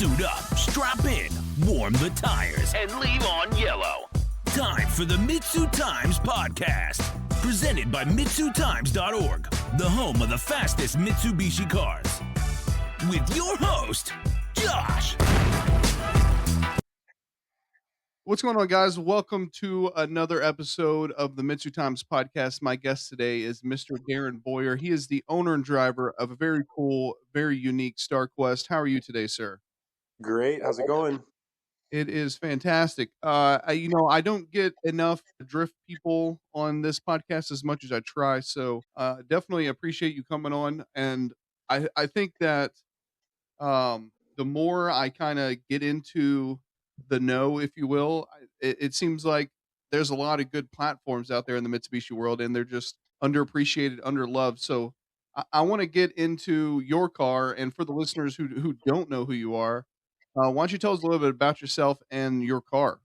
Suit up, strap in, warm the tires, and leave on yellow. Time for the MitsuTimes podcast, presented by MitsuTimes.org, the home of the fastest Mitsubishi cars. With your host, Josh. What's going on, guys? Welcome to another episode of the MitsuTimes podcast. My guest today is Mr. Darrin Boyer. He is the owner and driver of a very cool, very unique Starquest. How are you today, sir? Great. How's it going? It is fantastic. I don't get enough drift people on this podcast as much as I try, so definitely appreciate you coming on. And I think that the more I kind of get into the know, if you will, it seems like there's a lot of good platforms out there in the Mitsubishi world, and they're just underappreciated, underloved. So I want to get into your car, and for the listeners who don't know who you are, why don't you tell us a little bit about yourself and your car?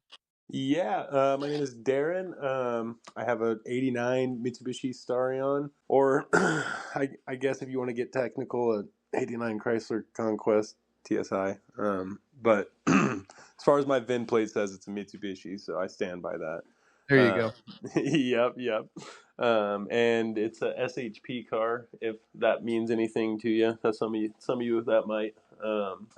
Yeah, my name is Darrin. I have an 89 Mitsubishi Starion, or I guess if you want to get technical, an 89 Chrysler Conquest TSI. But as far as my VIN plate says, it's a Mitsubishi, so I stand by that. There you go. Yep. And it's a SHP car, if that means anything to you. That's some of you that might.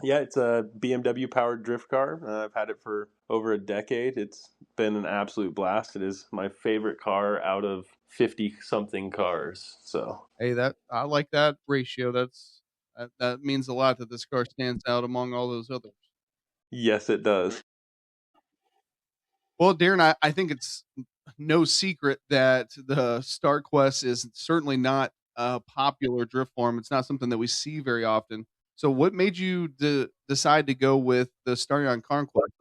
It's a BMW powered drift car. I've had it for over a decade. It's been an absolute blast. It is my favorite car out of 50 something cars. So Hey, I like that ratio. That means a lot that this car stands out among all those others. yes, it does. Well, Darrin, I think it's no secret that the Starquest is certainly not a popular drift form. It's not something that we see very often. So what made you decide to go with the Starion Conquest?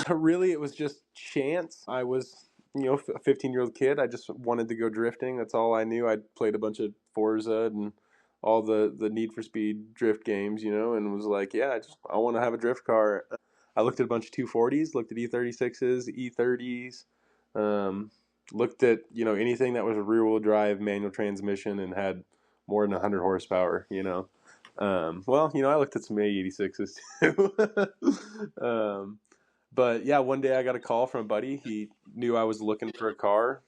Really, it was just chance. I was, a 15-year-old kid. I just wanted to go drifting. That's all I knew. I'd played a bunch of Forza and all the Need for Speed drift games, and was like, yeah, I want to have a drift car. I looked at a bunch of 240s, looked at E36s, E30s, looked at, anything that was a rear-wheel drive manual transmission and had more than 100 horsepower, I looked at some A86s too. But yeah, one day I got a call from a buddy. He knew I was looking for a car.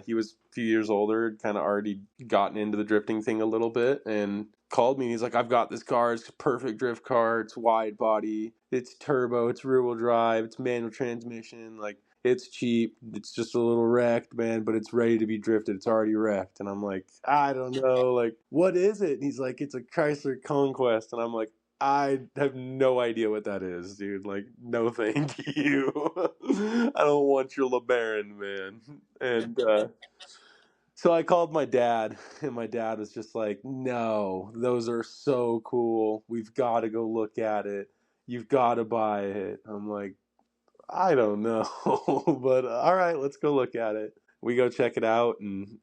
He was a few years older, kind of already gotten into the drifting thing a little bit, and called me. And he's like, I've got this car. It's a perfect drift car. It's wide body. It's turbo. It's rear wheel drive. It's manual transmission. Like, it's cheap. It's just a little wrecked, man, but it's ready to be drifted. It's already wrecked. And I'm like, I don't know. Like, what is it? And he's like, it's a Chrysler Conquest. And I'm like, I have no idea what that is, dude. Like, no thank you. I don't want your LeBaron, man. And so I called my dad, and my dad was just like, no, those are so cool. We've got to go look at it. You've got to buy it. I'm like, I don't know. But all right, let's go look at it. We go check it out, and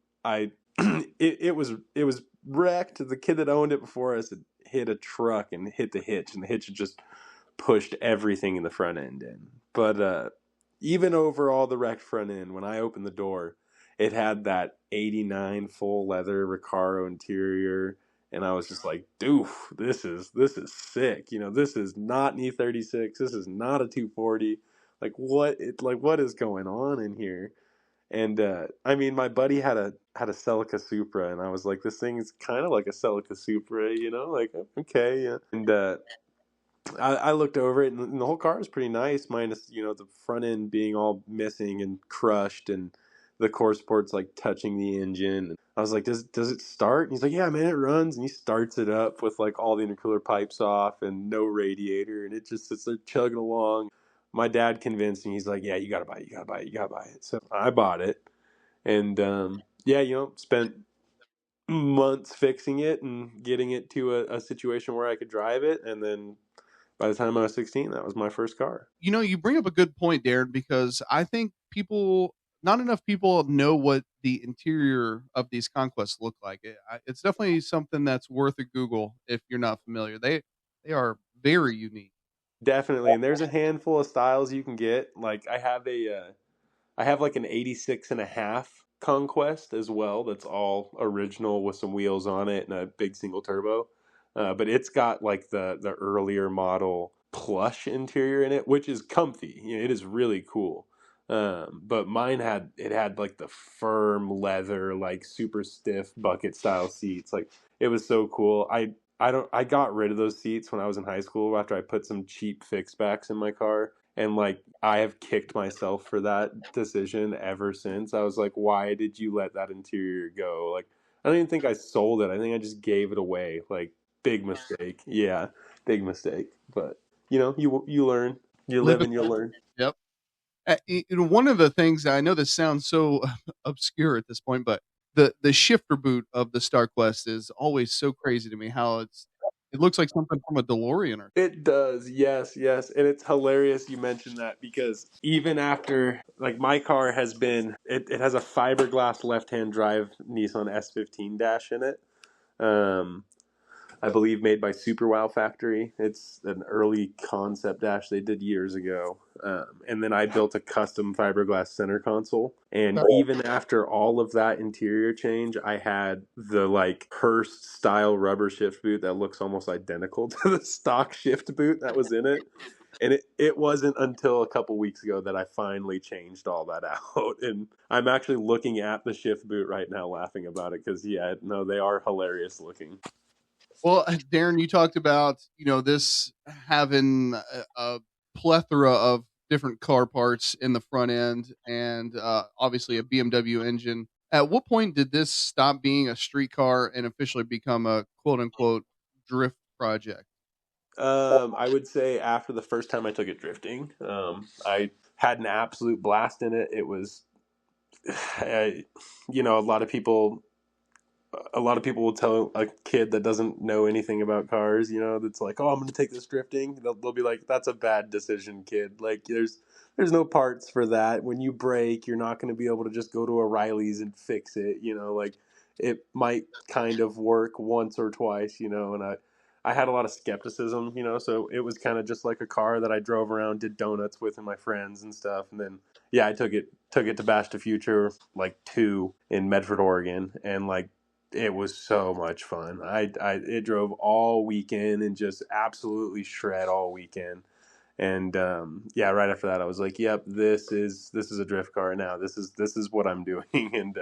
it was wrecked. The kid that owned it before us had hit a truck and hit the hitch, and the hitch had just pushed everything in the front end in. But even over all the wrecked front end, when I opened the door, it had that 89 full leather Recaro interior, and I was just like, dude, this is sick. This is not an E36. This is not a 240. Like, what is going on in here? And my buddy had a Celica Supra, and I was like, this thing is kind of like a Celica Supra, like, okay, yeah. And I looked over it, and the whole car is pretty nice, minus the front end being all missing and crushed, and the core support's like touching the engine. And I was like, does it start? And he's like, yeah, man, it runs. And he starts it up with like all the intercooler pipes off and no radiator, and it just sits there chugging along. My dad convinced me. He's like, yeah, you gotta buy it. So I bought it, and spent months fixing it and getting it to a situation where I could drive it. And then by the time I was 16, that was my first car. You bring up a good point, Darrin, because I think not enough people know what the interior of these Conquests look like. It's definitely something that's worth a Google if you're not familiar. They are very unique. Definitely. And there's a handful of styles you can get. Like I have like an 86.5 Conquest as well. That's all original with some wheels on it and a big single turbo. but it's got like the earlier model plush interior in it, which is comfy. You know, it is really cool. But mine had like the firm leather, like super stiff bucket style seats. Like it was so cool. I got rid of those seats when I was in high school after I put some cheap fix backs in my car. And like I have kicked myself for that decision ever since. I was like, why did you let that interior go? Like I don't even think I sold it. I think I just gave it away. Like big mistake. Yeah, big mistake. But you know, you learn. You Live live it. and you learn. Yep. One of the things, I know this sounds so obscure at this point, but the shifter boot of the Starquest is always so crazy to me. How it looks like something from a DeLorean. Or It does, yes, yes. And it's hilarious you mentioned that because even after, like, my car has been, it has a fiberglass left hand drive Nissan S15 dash in it. Um, I believe made by Super Wow Factory. It's an early concept dash they did years ago. And then I built a custom fiberglass center console. And even after all of that interior change, I had the like Hurst style rubber shift boot that looks almost identical to the stock shift boot that was in it. And it wasn't until a couple weeks ago that I finally changed all that out. And I'm actually looking at the shift boot right now laughing about it because, yeah, no, they are hilarious looking. Well, Darren, you talked about, this having a plethora of different car parts in the front end, and obviously a BMW engine. At what point did this stop being a street car and officially become a quote unquote drift project? I would say after the first time I took it drifting, I had an absolute blast in it. It was, you know, a lot of people will tell a kid that doesn't know anything about cars, you know, that's like, oh, I'm going to take this drifting. They'll be like, that's a bad decision, kid. Like, there's no parts for that. When you break, you're not going to be able to just go to O'Reilly's and fix it. You know, like it might kind of work once or twice, you know, and I had a lot of skepticism, you know, so it was kind of just like a car that I drove around, did donuts with, and my friends and stuff. And then, yeah, I took it to Bash to Future like 2 in Medford, Oregon, and like it was so much fun. It drove all weekend and just absolutely shred all weekend. And yeah, right after that, I was like, "Yep, this is a drift car now. This is what I'm doing." And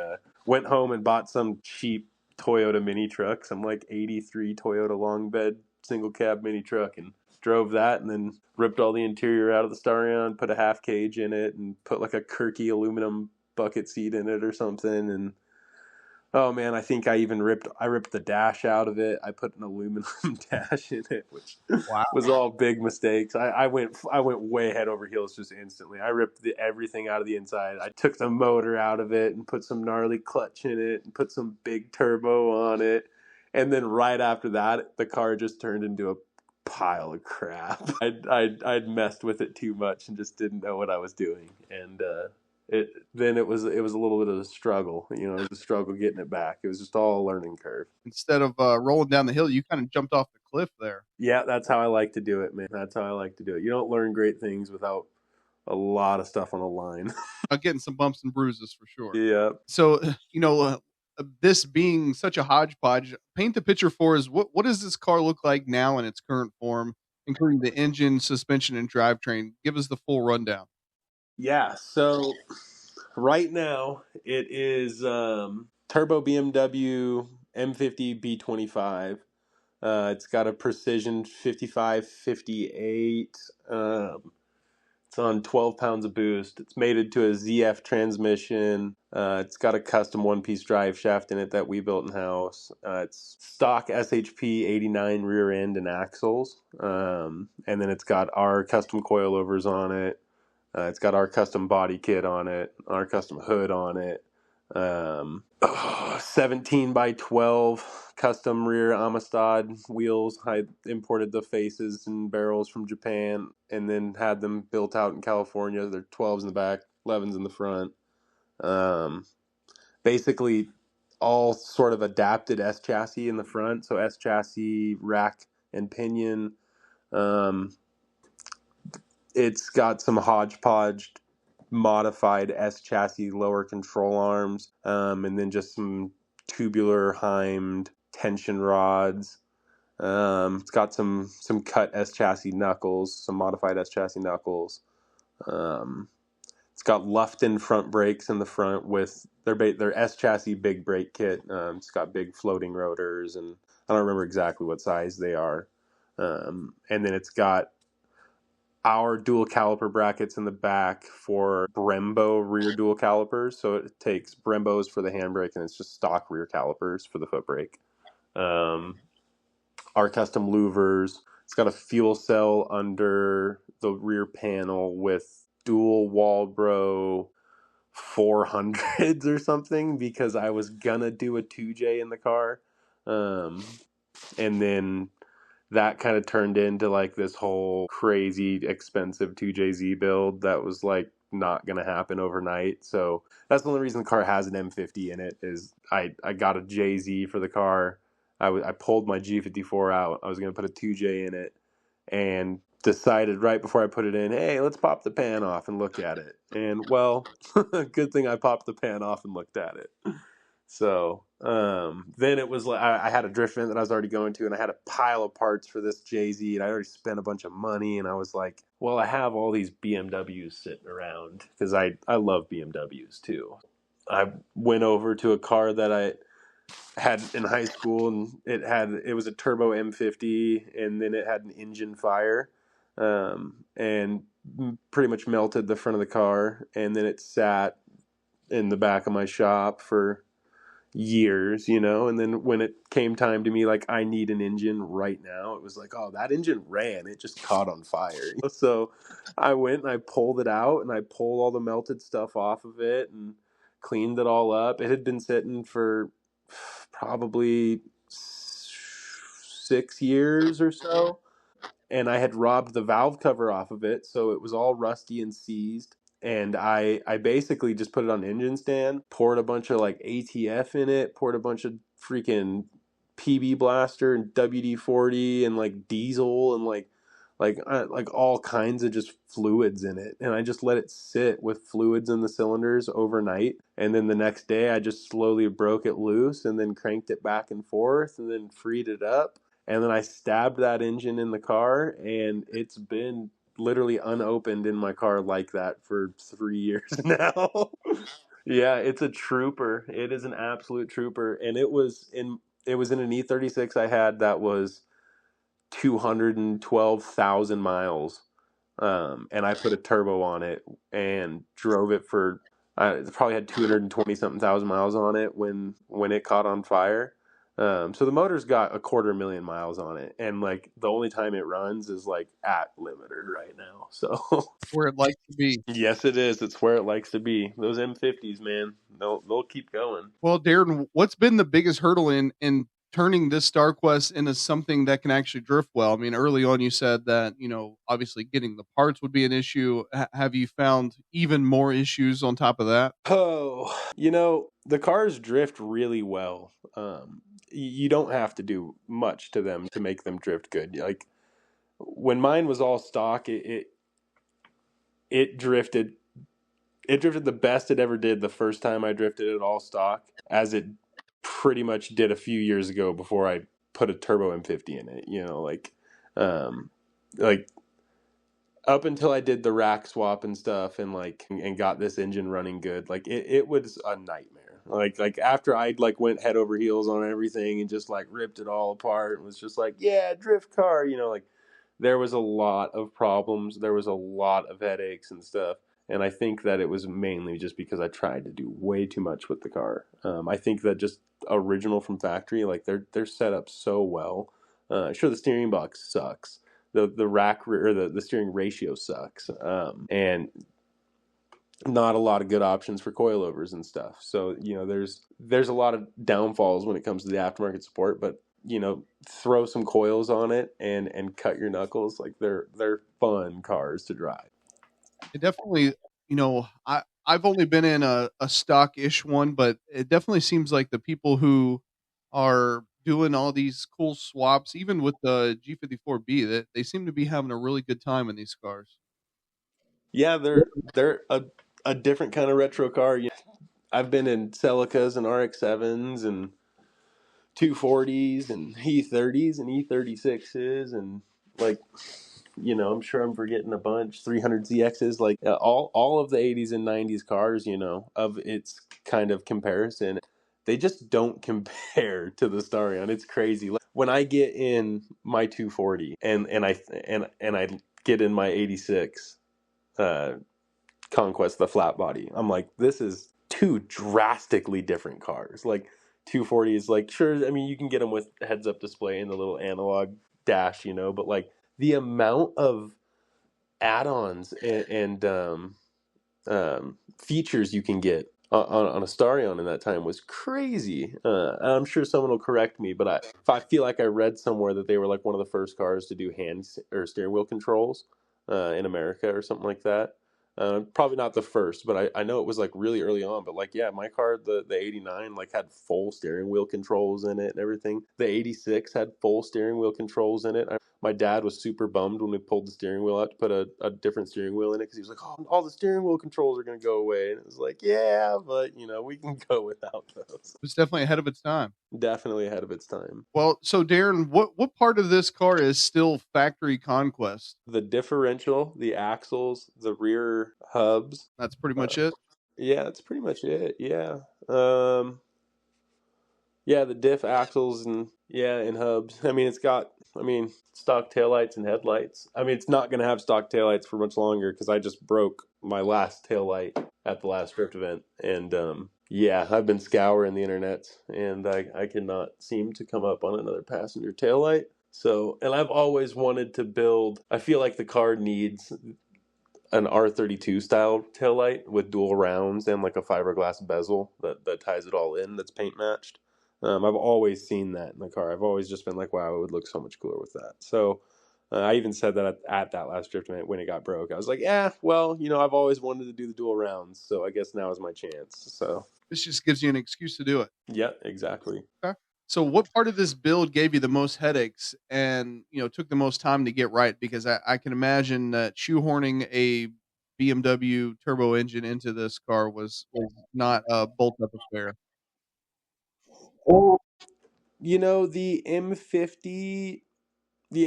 went home and bought some cheap Toyota mini truck, some like '83 Toyota long bed single cab mini truck, and drove that. And then ripped all the interior out of the Starion, put a half cage in it, and put like a Kirky aluminum bucket seat in it or something, and oh man, I think I ripped the dash out of it. I put an aluminum dash in it, which Wow. was all big mistakes. I went way head over heels just instantly. I ripped everything out of the inside. I took the motor out of it and put some gnarly clutch in it and put some big turbo on it. And then right after that, the car just turned into a pile of crap. I'd messed with it too much and just didn't know what I was doing. And it was a little bit of a struggle, you know, it was a struggle getting it back. It was just all a learning curve. Instead of rolling down the hill, you kind of jumped off the cliff there. Yeah, that's how I like to do it, man. That's how I like to do it. You don't learn great things without a lot of stuff on the line. Getting some bumps and bruises for sure. Yeah. So, this being such a hodgepodge, paint the picture for us. What does this car look like now in its current form, including the engine, suspension, and drivetrain? Give us the full rundown. Yeah, so right now it is turbo BMW M50 B25. It's got a precision 5558. It's on 12 pounds of boost. It's mated to a ZF transmission. It's got a custom one-piece drive shaft in it that we built in-house. It's stock SHP 89 rear end and axles. And then it's got our custom coilovers on it. It's got our custom body kit on it, our custom hood on it. 17 by 12 custom rear Amistad wheels. I imported the faces and barrels from Japan and then had them built out in California. They're 12s in the back, 11s in the front. Basically all sort of adapted S chassis in the front. So S chassis, rack and pinion. It's got some hodgepodge modified S chassis lower control arms, and then just some tubular heimed tension rods. It's got some cut S chassis knuckles, some modified S chassis knuckles. It's got Lufton front brakes in the front with their S chassis big brake kit. It's got big floating rotors, and I don't remember exactly what size they are. And then it's got our dual caliper brackets in the back for Brembo rear dual calipers. So it takes Brembos for the handbrake, and it's just stock rear calipers for the foot brake. Our custom louvers. It's got a fuel cell under the rear panel with dual Walbro 400s or something, because I was gonna do a 2J in the car. And then that kind of turned into like this whole crazy expensive 2JZ build that was like not gonna happen overnight. So that's the only reason the car has an M50 in it, is I got a JZ for the car. I pulled my G54 out. I was gonna put a 2J in it, and decided right before I put it in, hey, let's pop the pan off and look at it. And well, good thing I popped the pan off and looked at it. So then it was like I had a drift event that I was already going to, and I had a pile of parts for this JZ, and I already spent a bunch of money, and I was like, well, I have all these BMWs sitting around because I love BMWs too. I went over to a car that I had in high school, and it was a turbo M50, and then it had an engine fire, and pretty much melted the front of the car, and then it sat in the back of my shop for years, and then when it came time to me, like, I need an engine right now, it was like, oh, that engine ran, it just caught on fire. So I went and I pulled it out, and I pulled all the melted stuff off of it and cleaned it all up. It had been sitting for probably 6 years or so, and I had robbed the valve cover off of it, so it was all rusty and seized. And I basically just put it on an engine stand, poured a bunch of like ATF in it, poured a bunch of freaking PB Blaster and WD-40 and like diesel and like all kinds of just fluids in it, and I just let it sit with fluids in the cylinders overnight. And then the next day I just slowly broke it loose, and then cranked it back and forth, and then freed it up, and then I stabbed that engine in the car, and it's been literally unopened in my car like that for 3 years now. Yeah, it's a trooper. It is an absolute trooper, and it was in an E36 I had that was 212,000 miles. And I put a turbo on it and drove it for, it probably had 220 something thousand miles on it when it caught on fire. So the motor's got 250,000 miles on it, and like the only time it runs is like at limiter right now. So Where it likes to be. yes, it is. It's where it likes to be. Those M50s, man, they'll keep going. Well, Darren, what's been the biggest hurdle in turning this Starquest into something that can actually drift well? I mean, early on you said that, obviously getting the parts would be an issue. Have you found even more issues on top of that? Oh, the cars drift really well. You don't have to do much to them to make them drift good. Like when mine was all stock, it drifted. It drifted the best it ever did the first time I drifted it all stock, as it pretty much did a few years ago before I put a turbo M50 in it. Like up until I did the rack swap and stuff, and got this engine running good, like it was a nightmare. Like after I like went head over heels on everything and just like ripped it all apart and was just like, yeah, drift car, like there was a lot of problems, there was a lot of headaches and stuff. And I think that it was mainly just because I tried to do way too much with the car. I think that just original from factory, like they're set up so well. Sure, the steering box sucks. The rack or the steering ratio sucks. And not a lot of good options for coilovers and stuff. So there's a lot of downfalls when it comes to the aftermarket support, but throw some coils on it and cut your knuckles. Like they're fun cars to drive. It definitely, I've only been in a stock-ish one, but it definitely seems like the people who are doing all these cool swaps, even with the G54B, that they seem to be having a really good time in these cars. Yeah, they're a different kind of retro car. I've been in Celicas and RX-7s and 240s and E30s and E36s and like, I'm sure I'm forgetting a bunch. 300ZXs, like all of the 80s and 90s cars, of its kind of comparison, they just don't compare to the Starion. It's crazy. Like, when I get in my 240 and I get in my 86 Conquest, the flat body, I'm like, this is two drastically different cars. Like 240 is like, sure, I mean, you can get them with heads up display and the little analog dash, but like the amount of add-ons and features you can get on a Starion in that time was crazy. I'm sure someone will correct me, but I feel like I read somewhere that they were like one of the first cars to do hand or steering wheel controls in America or something like that. Probably not the first, but I know it was like really early on. But like, yeah, my car, the 89, like had full steering wheel controls in it and everything. The 86 had full steering wheel controls in it. My dad was super bummed when we pulled the steering wheel out to put a different steering wheel in it because he was like, oh, all the steering wheel controls are going to go away. And it was like, yeah, but, we can go without those. It's definitely ahead of its time. Definitely ahead of its time. Well, so Darrin, what part of this car is still factory conquest? The differential, the axles, the rear hubs. That's pretty much it? Yeah, that's pretty much it. Yeah. Yeah, the diff axles and hubs. I mean, it's got stock taillights and headlights. I mean, it's not going to have stock taillights for much longer because I just broke my last taillight at the last drift event. And yeah, I've been scouring the internet and I cannot seem to come up on another passenger taillight. So, and I've always wanted to build, I feel like the car needs an R32 style taillight with dual rounds and like a fiberglass bezel that ties it all in, that's paint matched. I've always seen that in the car. I've always just been like, wow, it would look so much cooler with that. So I even said that at that last drift event when it got broke. I was like, yeah, well, I've always wanted to do the dual rounds, so I guess now is my chance. So this just gives you an excuse to do it. Yeah, exactly. Okay. So what part of this build gave you the most headaches and, took the most time to get right? Because I can imagine that shoehorning a BMW turbo engine into this car was not a bolt up affair. The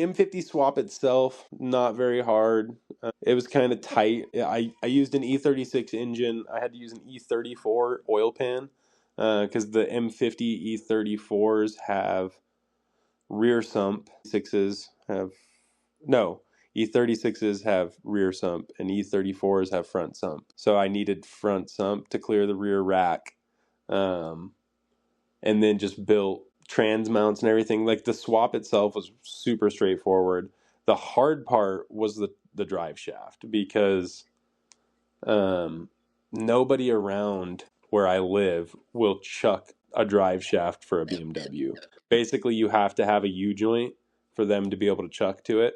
M50 swap itself, not very hard. It was kind of tight. I used an E36 engine. I had to use an E34 oil pan because the M50 E34s have rear sump. E36s have rear sump and E34s have front sump. So I needed front sump to clear the rear rack. And then just built trans mounts and everything. Like the swap itself was super straightforward. The hard part was the drive shaft because nobody around where I live will chuck a drive shaft for a BMW. Basically, you have to have a U-joint for them to be able to chuck to it,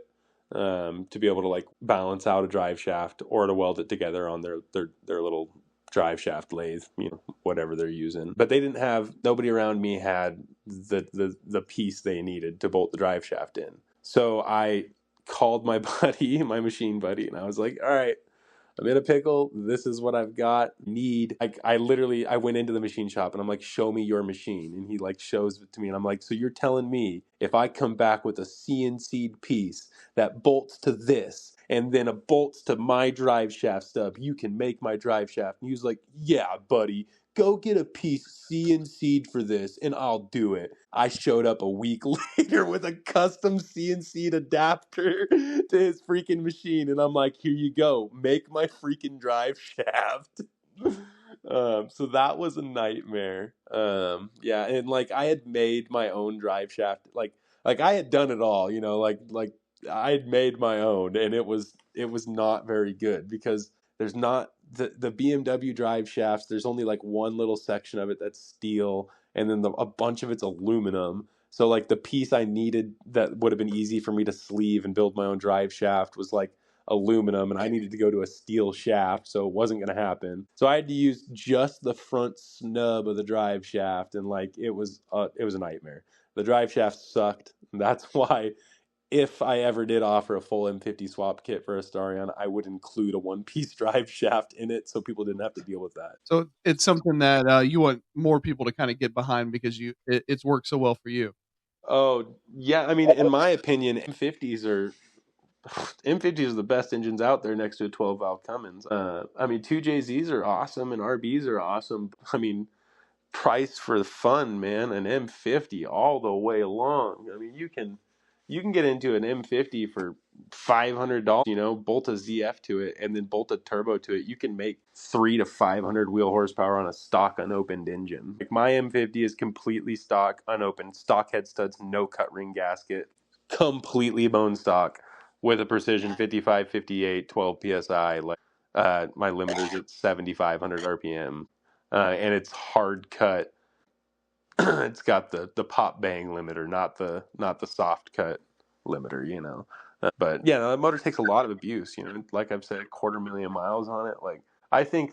to be able to like balance out a drive shaft or to weld it together on their little drive shaft lathe, whatever they're using. But nobody around me had the piece they needed to bolt the drive shaft in. So I called my buddy, my machine buddy, and I was like, all right, I'm in a pickle. This is what I've got. I went into the machine shop and I'm like, show me your machine. And he like shows it to me and I'm like, so you're telling me if I come back with a CNC'd piece that bolts to this and then a bolts to my drive shaft stub, you can make my drive shaft? And he was like, yeah, buddy, go get a piece CNC'd for this and I'll do it. I showed up a week later with a custom CNC'd adapter to his freaking machine. And I'm like, here you go. Make my freaking drive shaft. So that was a nightmare. Yeah. And like I had made my own drive shaft. Like I had done it all, like I had made my own and it was not very good because there's not the BMW drive shafts. There's only like one little section of it that's steel, and then a bunch of it's aluminum. So like the piece I needed that would have been easy for me to sleeve and build my own drive shaft was like aluminum, and I needed to go to a steel shaft, so it wasn't going to happen. So I had to use just the front snub of the drive shaft, and like it was a nightmare. The drive shaft sucked. That's why if I ever did offer a full M50 swap kit for a Starion, I would include a one-piece drive shaft in it so people didn't have to deal with that. So it's something that you want more people to kind of get behind because it's worked so well for you. Oh, yeah. I mean, in my opinion, M50s are the best engines out there next to a 12-valve Cummins. I mean, 2JZs are awesome and RBs are awesome. I mean, price for the fun, man, an M50 all the way along. I mean, you can get into an M50 for $500, bolt a ZF to it and then bolt a turbo to it. You can make 300 to 500 wheel horsepower on a stock unopened engine. Like my M50 is completely stock, unopened, stock head studs, no cut ring gasket, completely bone stock with a precision 55, 58, 12 psi. Like my limiter's at 7,500 RPM. And it's hard cut. It's got the pop bang limiter, not the soft cut limiter. But yeah, the motor takes a lot of abuse. Like I've said, 250,000 miles on it. Like I think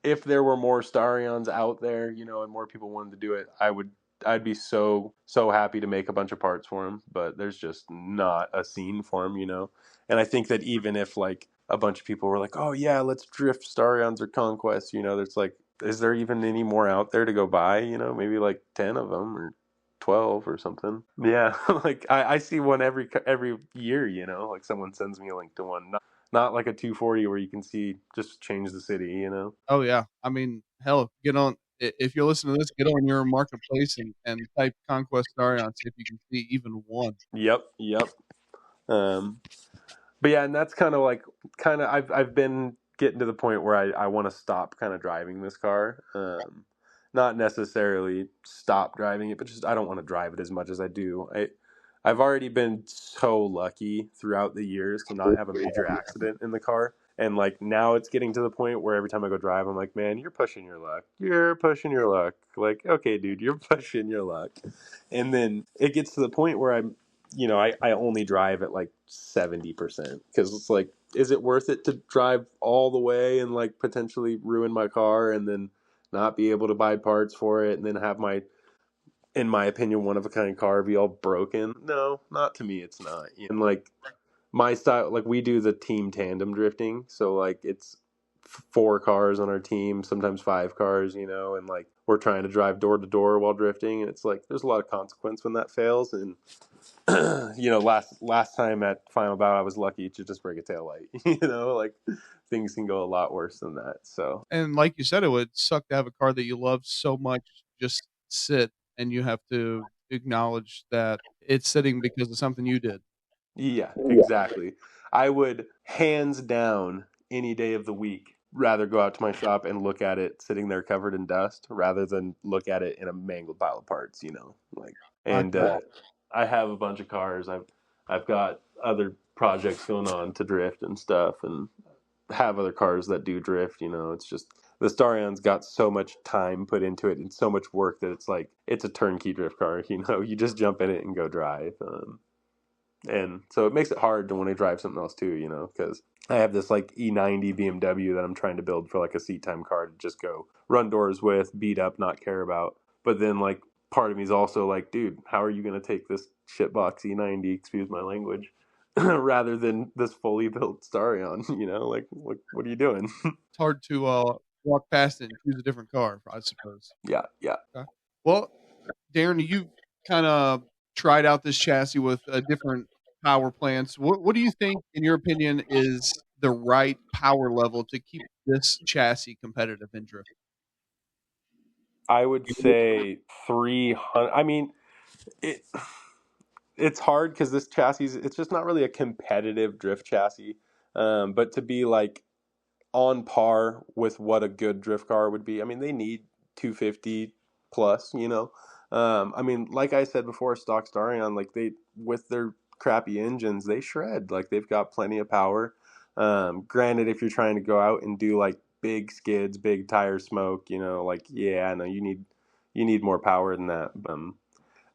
if there were more Starions out there, and more people wanted to do it, I'd be so happy to make a bunch of parts for them. But there's just not a scene for them. And I think that even if like a bunch of people were like, oh yeah, let's drift Starions or Conquests, there's like, is there even any more out there to go buy? Maybe like 10 of them or 12 or something. Yeah, like I see one every year, like someone sends me a link to one. Not like a 240 where you can see just change the city. Oh yeah, I mean, hell, get on if you're listening to this, get on your marketplace and type Conquest Starion, see if you can see even one. Yep. But yeah, and that's kind of I've been getting to the point where I want to stop kind of driving this car. Not necessarily stop driving it, but just I don't want to drive it as much as I do. I've already been so lucky throughout the years to not have a major accident in the car. And like now it's getting to the point where every time I go drive, I'm like, man, you're pushing your luck. You're pushing your luck. Like, okay, dude, you're pushing your luck. And then it gets to the point where I only drive at like 70% because it's like, is it worth it to drive all the way and like potentially ruin my car and then not be able to buy parts for it and then have in my opinion, one of a kind car be all broken? No, not to me. It's not. And like my style, like we do the team tandem drifting. So like it's 4 cars on our team, sometimes 5 cars, and like we're trying to drive door to door while drifting. And it's like, there's a lot of consequence when that fails. And last time at Final Bout, I was lucky to just break a tail light. Like things can go a lot worse than that. So, And like you said, it would suck to have a car that you love so much just sit, and you have to acknowledge that it's sitting because of something you did. yeah, exactly. I would hands down any day of the week rather go out to my shop and look at it sitting there covered in dust rather than look at it in a mangled pile of parts. Like and I have a bunch of cars. I've got other projects going on to drift and stuff, and have other cars that do drift. It's just the Starion's got so much time put into it and so much work that it's like it's a turnkey drift car. You just jump in it and go drive. And so it makes it hard to want to drive something else too. Because I have this like E90 BMW that I'm trying to build for like a seat time car to just go run doors with, beat up, not care about. But then like part of me is also like, dude, how are you going to take this shitbox E90, excuse my language, rather than this fully built Starion? Like what are you doing? It's hard to walk past it and choose a different car, I suppose. Yeah. Okay. Well, Darrin, you kind of tried out this chassis with different power plants. What do you think, in your opinion, is the right power level to keep this chassis competitive in drift? I would say 300. I mean, it's hard because this chassis, it's just not really a competitive drift chassis. But to be like on par with what a good drift car would be, I mean, they need 250 plus, I mean, like I said before, stock Starion, like with their crappy engines, they shred. Like they've got plenty of power. Granted, if you're trying to go out and do like big skids, big tire smoke, like, yeah, no, you need more power than that.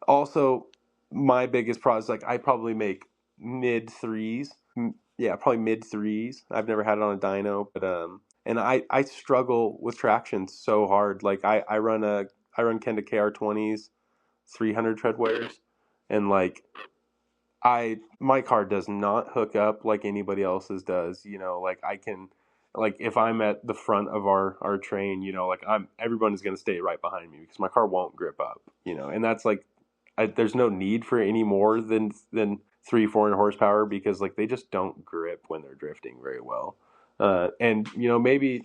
Also, my biggest problem is like I probably make mid threes. Yeah, probably mid threes. I've never had it on a dyno, but and I struggle with traction so hard. Like I run Kenda KR20s, 300 tread weighers, and like my car does not hook up like anybody else's does. Like I can, like if I'm at the front of our train, like everyone is going to stay right behind me because my car won't grip up. And that's like, there's no need for any more than 300-400 horsepower because like they just don't grip when they're drifting very well. And maybe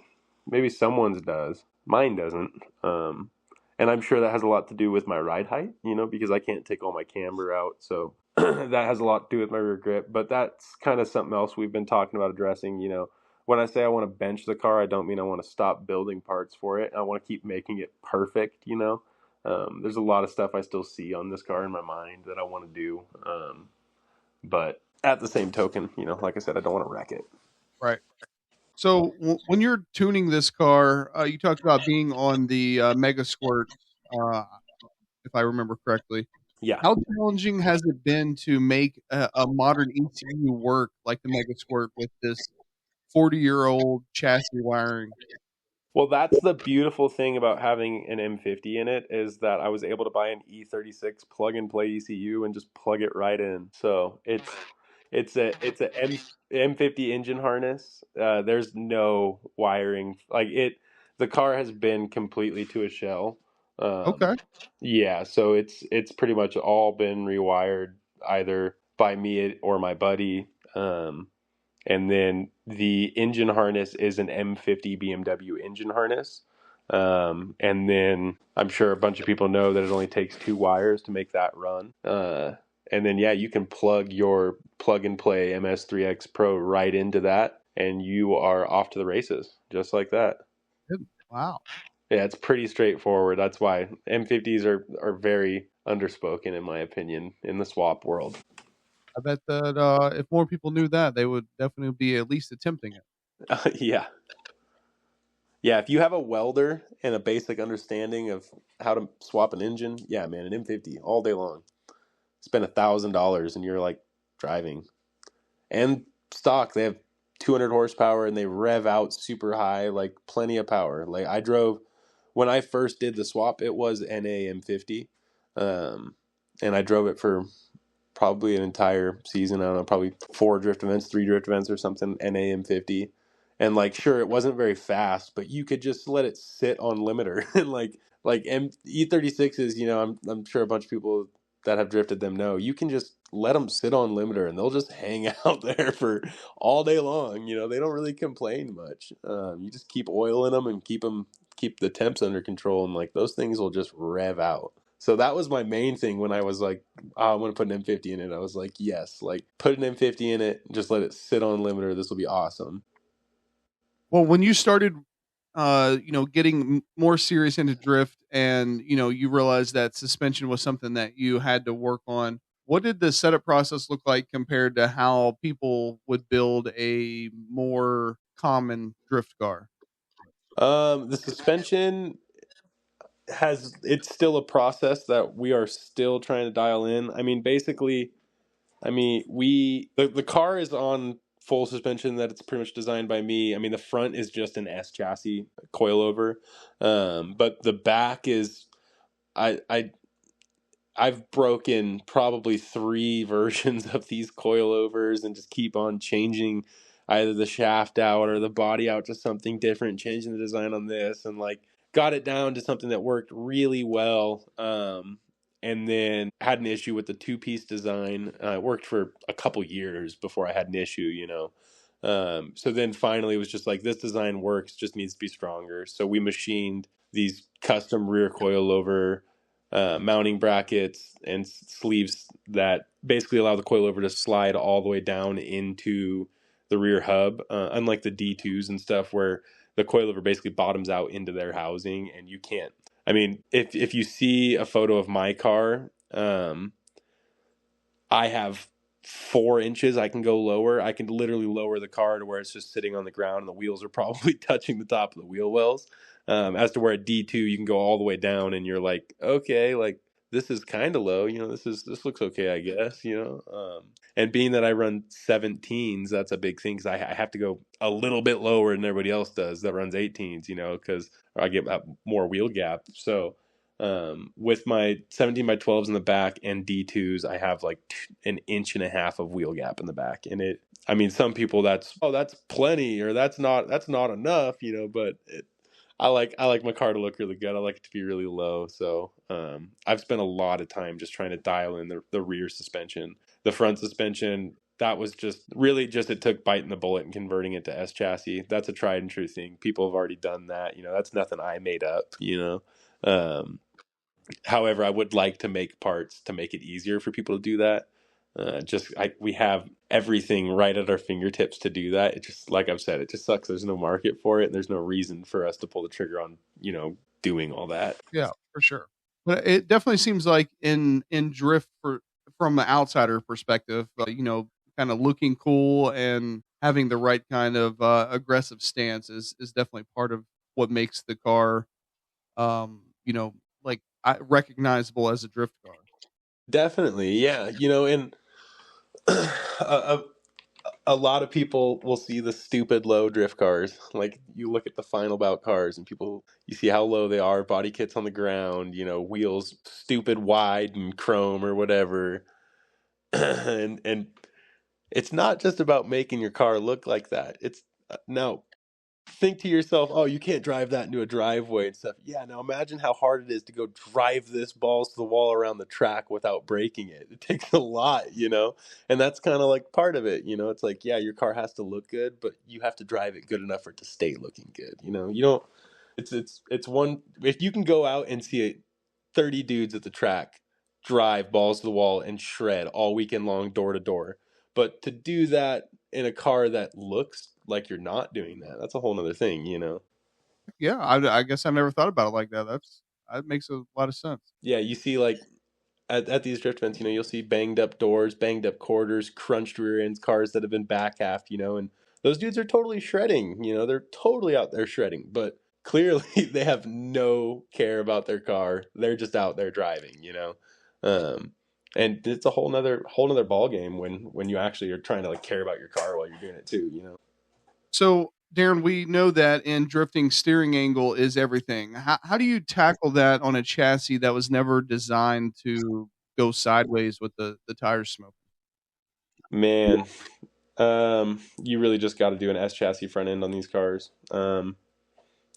someone's does, mine doesn't. And I'm sure that has a lot to do with my ride height, because I can't take all my camber out. So that has a lot to do with my rear grip. But that's kind of something else we've been talking about addressing. When I say I want to bench the car, I don't mean I want to stop building parts for it. I want to keep making it perfect, There's a lot of stuff I still see on this car in my mind that I want to do. But at the same token, like I said, I don't want to wreck it. Right. So when you're tuning this car, you talked about being on the Mega Squirt, uh, if I remember correctly. Yeah. How challenging has it been to make a modern ECU work like the Mega Squirt with this 40-year-old chassis wiring? Well, that's the beautiful thing about having an M50 in it is that I was able to buy an E36 plug and play ECU and just plug it right in. So it's a M50 engine harness. There's no wiring. Like the car has been completely to a shell. Okay. Yeah, so it's pretty much all been rewired either by me or my buddy. And then the engine harness is an M50 BMW engine harness. And then I'm sure a bunch of people know that it only takes 2 wires to make that run. And then, yeah, you can plug your plug and play MS3X Pro right into that, and you are off to the races just like that. Wow. Yeah, it's pretty straightforward. That's why M50s are very underspoken, in my opinion, in the swap world. I bet that if more people knew that, they would definitely be at least attempting it. Yeah. Yeah, if you have a welder and a basic understanding of how to swap an engine, yeah, man, an M50 all day long. Spend $1,000 and you're like driving. And stock, they have 200 horsepower and they rev out super high, like plenty of power. Like I drove when I first did the swap, it was NA M50, and I drove it for probably an entire season. I don't know, probably 3 drift events or something. NA M50. And like, sure, it wasn't very fast, but you could just let it sit on limiter. And like E36s, I'm sure a bunch of people that have drifted them know you can just let them sit on limiter and they'll just hang out there for all day long. They don't really complain much. You just keep oiling them and keep the temps under control, and like those things will just rev out. So that was my main thing when I was like, oh, I'm going to put an M50 in it. I was like, yes, like put an M50 in it, just let it sit on limiter. This will be awesome. Well, when you started, getting more serious into drift, and you realized that suspension was something that you had to work on. What did the setup process look like compared to how people would build a more common drift car? The suspension it's still a process that we are still trying to dial in. I mean, basically, the car is on full suspension that it's pretty much designed by me. I mean, the front is just an S chassis coilover, but the back is I've broken probably 3 versions of these coilovers and just keep on changing either the shaft out or the body out to something different, changing the design on this, and like got it down to something that worked really well. And then had an issue with the 2-piece design. It worked for a couple years before I had an issue. So then finally it was just like, this design works, just needs to be stronger. So we machined these custom rear coilover mounting brackets and sleeves that basically allow the coilover to slide all the way down into the rear hub, unlike the D2s and stuff where the coilover basically bottoms out into their housing and you can't. I mean, if you see a photo of my car, I have 4 inches I can go lower. I can literally lower the car to where it's just sitting on the ground and the wheels are probably touching the top of the wheel wells. As to where at D2 you can go all the way down and you're like, okay, like this is kind of low, this looks okay, I guess, and being that I run 17s, that's a big thing because I have to go a little bit lower than everybody else does that runs 18s, because I get more wheel gap. So With my 17 by 12s in the back and D2s, I have like an inch and a half of wheel gap in the back. And I mean, some people that's plenty, or that's not enough, but I like my car to look really good. I like it to be really low. So I've spent a lot of time just trying to dial in the rear suspension. The front suspension, that was just really it took biting the bullet and converting it to S chassis. That's a tried and true thing. People have already done that. That's nothing I made up. However, I would like to make parts to make it easier for people to do that. We have everything right at our fingertips to do that. It just, like I've said, it just sucks. There's no market for it, and there's no reason for us to pull the trigger on, doing all that. Yeah, for sure. But it definitely seems like in drift, from the outsider perspective, kind of looking cool and having the right kind of aggressive stance is definitely part of what makes the car, like recognizable as a drift car. Definitely, yeah. And a, a lot of people will see the stupid low drift cars. Like, you look at the final bout cars and you see how low they are, body kits on the ground, wheels stupid wide and chrome or whatever. and it's not just about making your car look like that. It's no, think to yourself, oh, you can't drive that into a driveway and stuff. Yeah, now imagine how hard it is to go drive this balls to the wall around the track without breaking it. It takes a lot. And that's kind of like part of it. It's like, yeah, your car has to look good, but you have to drive it good enough for it to stay looking good. You don't. It's one. If you can go out and see 30 dudes at the track drive balls to the wall and shred all weekend long, door to door, but to do that in a car that looks like you're not doing that, that's a whole nother thing. Yeah, I guess I never thought about it like that. That makes a lot of sense. Yeah, you see, like, at these drift events, you'll see banged up doors, banged up quarters, crunched rear ends, cars that have been back halved, and those dudes are totally shredding. They're totally out there shredding, but clearly they have no care about their car. They're just out there driving. um and it's a whole nother ball game when you actually are trying to, like, care about your car while you're doing it too. So, Darren, we know that in drifting, steering angle is everything. How do you tackle that on a chassis that was never designed to go sideways with the tires smoking? Man, you really just got to do an S chassis front end on these cars.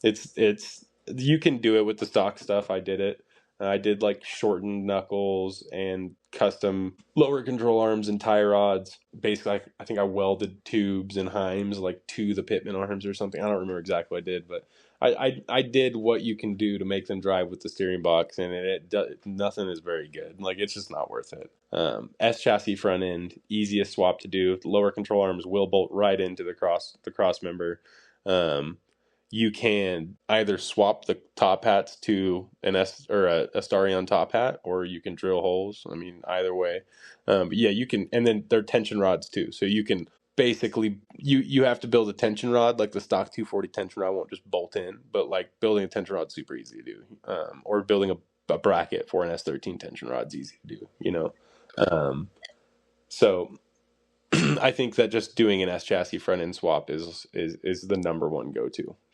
It's you can do it with the stock stuff. I did it. I did, like, shortened knuckles and custom lower control arms and tie rods. Basically, I think I welded tubes and heims, like, to the pitman arms or something. I don't remember exactly what I did, but I did what you can do to make them drive with the steering box, and nothing is very good. Like, it's just not worth it. S chassis front end, easiest swap to do. Lower control arms will bolt right into the cross member. You can either swap the top hats to an S or a Starion top hat, or you can drill holes. I mean, either way. But yeah, you can, and then they're tension rods too. So you can basically, you have to build a tension rod. Like, the stock 240 tension rod won't just bolt in, but, like, building a tension rod's super easy to do. Or building a bracket for an S13 tension rod's easy to do. So I think that just doing an S chassis front end swap is the number one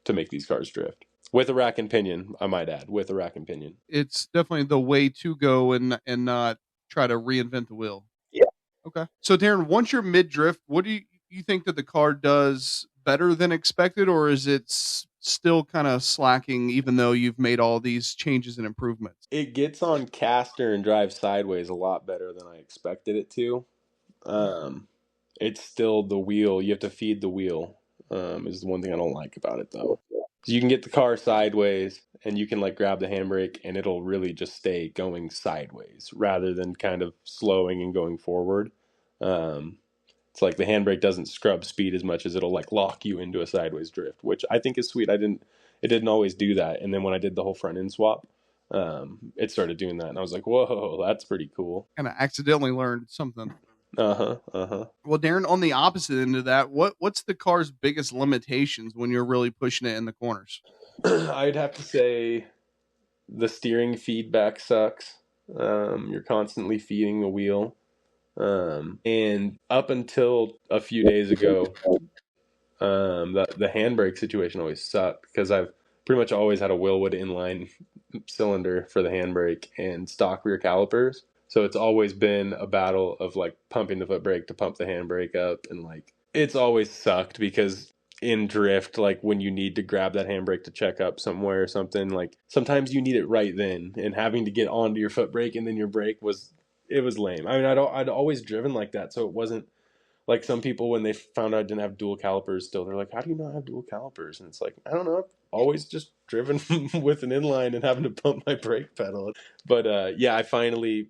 to make these cars drift. With a rack and pinion, I might add, with a rack and pinion. It's definitely the way to go, and not try to reinvent the wheel. Yeah. Okay. So, Darren, once you're mid drift, what do you think that the car does better than expected, or is it still kind of slacking, even though you've made all these changes and improvements? It gets on caster and drives sideways a lot better than I expected it to. It's still the wheel. You have to feed the wheel. Is the one thing I don't like about it, though. So you can get the car sideways, and you can, like, grab the handbrake, and it'll really just stay going sideways rather than kind of slowing and going forward. It's like the handbrake doesn't scrub speed as much as it'll, like, lock you into a sideways drift, which I think is sweet. It didn't always do that, and then when I did the whole front end swap, it started doing that, and I was like, whoa, that's pretty cool. Kind of accidentally learned something. Well, Darren, on the opposite end of that, what's the car's biggest limitations when you're really pushing it in the corners? I'd have to say the steering feedback sucks. You're constantly feeding the wheel. And up until a few days ago, the handbrake situation always sucked, because pretty much always had a Willwood inline cylinder for the handbrake and stock rear calipers. So it's always been a battle of like pumping the foot brake to pump the handbrake up, and like it's always sucked because in drift, like when you need to grab that handbrake to check up somewhere or something, like sometimes you need it right then, and having to get onto your foot brake and then your brake was lame. I mean, I'd always driven like that, so it wasn't like some people when they found out I didn't have dual calipers still, they're like, how do you not have dual calipers? And it's like, I don't know, I've always just driven with an inline and having to pump my brake pedal. But yeah, I finally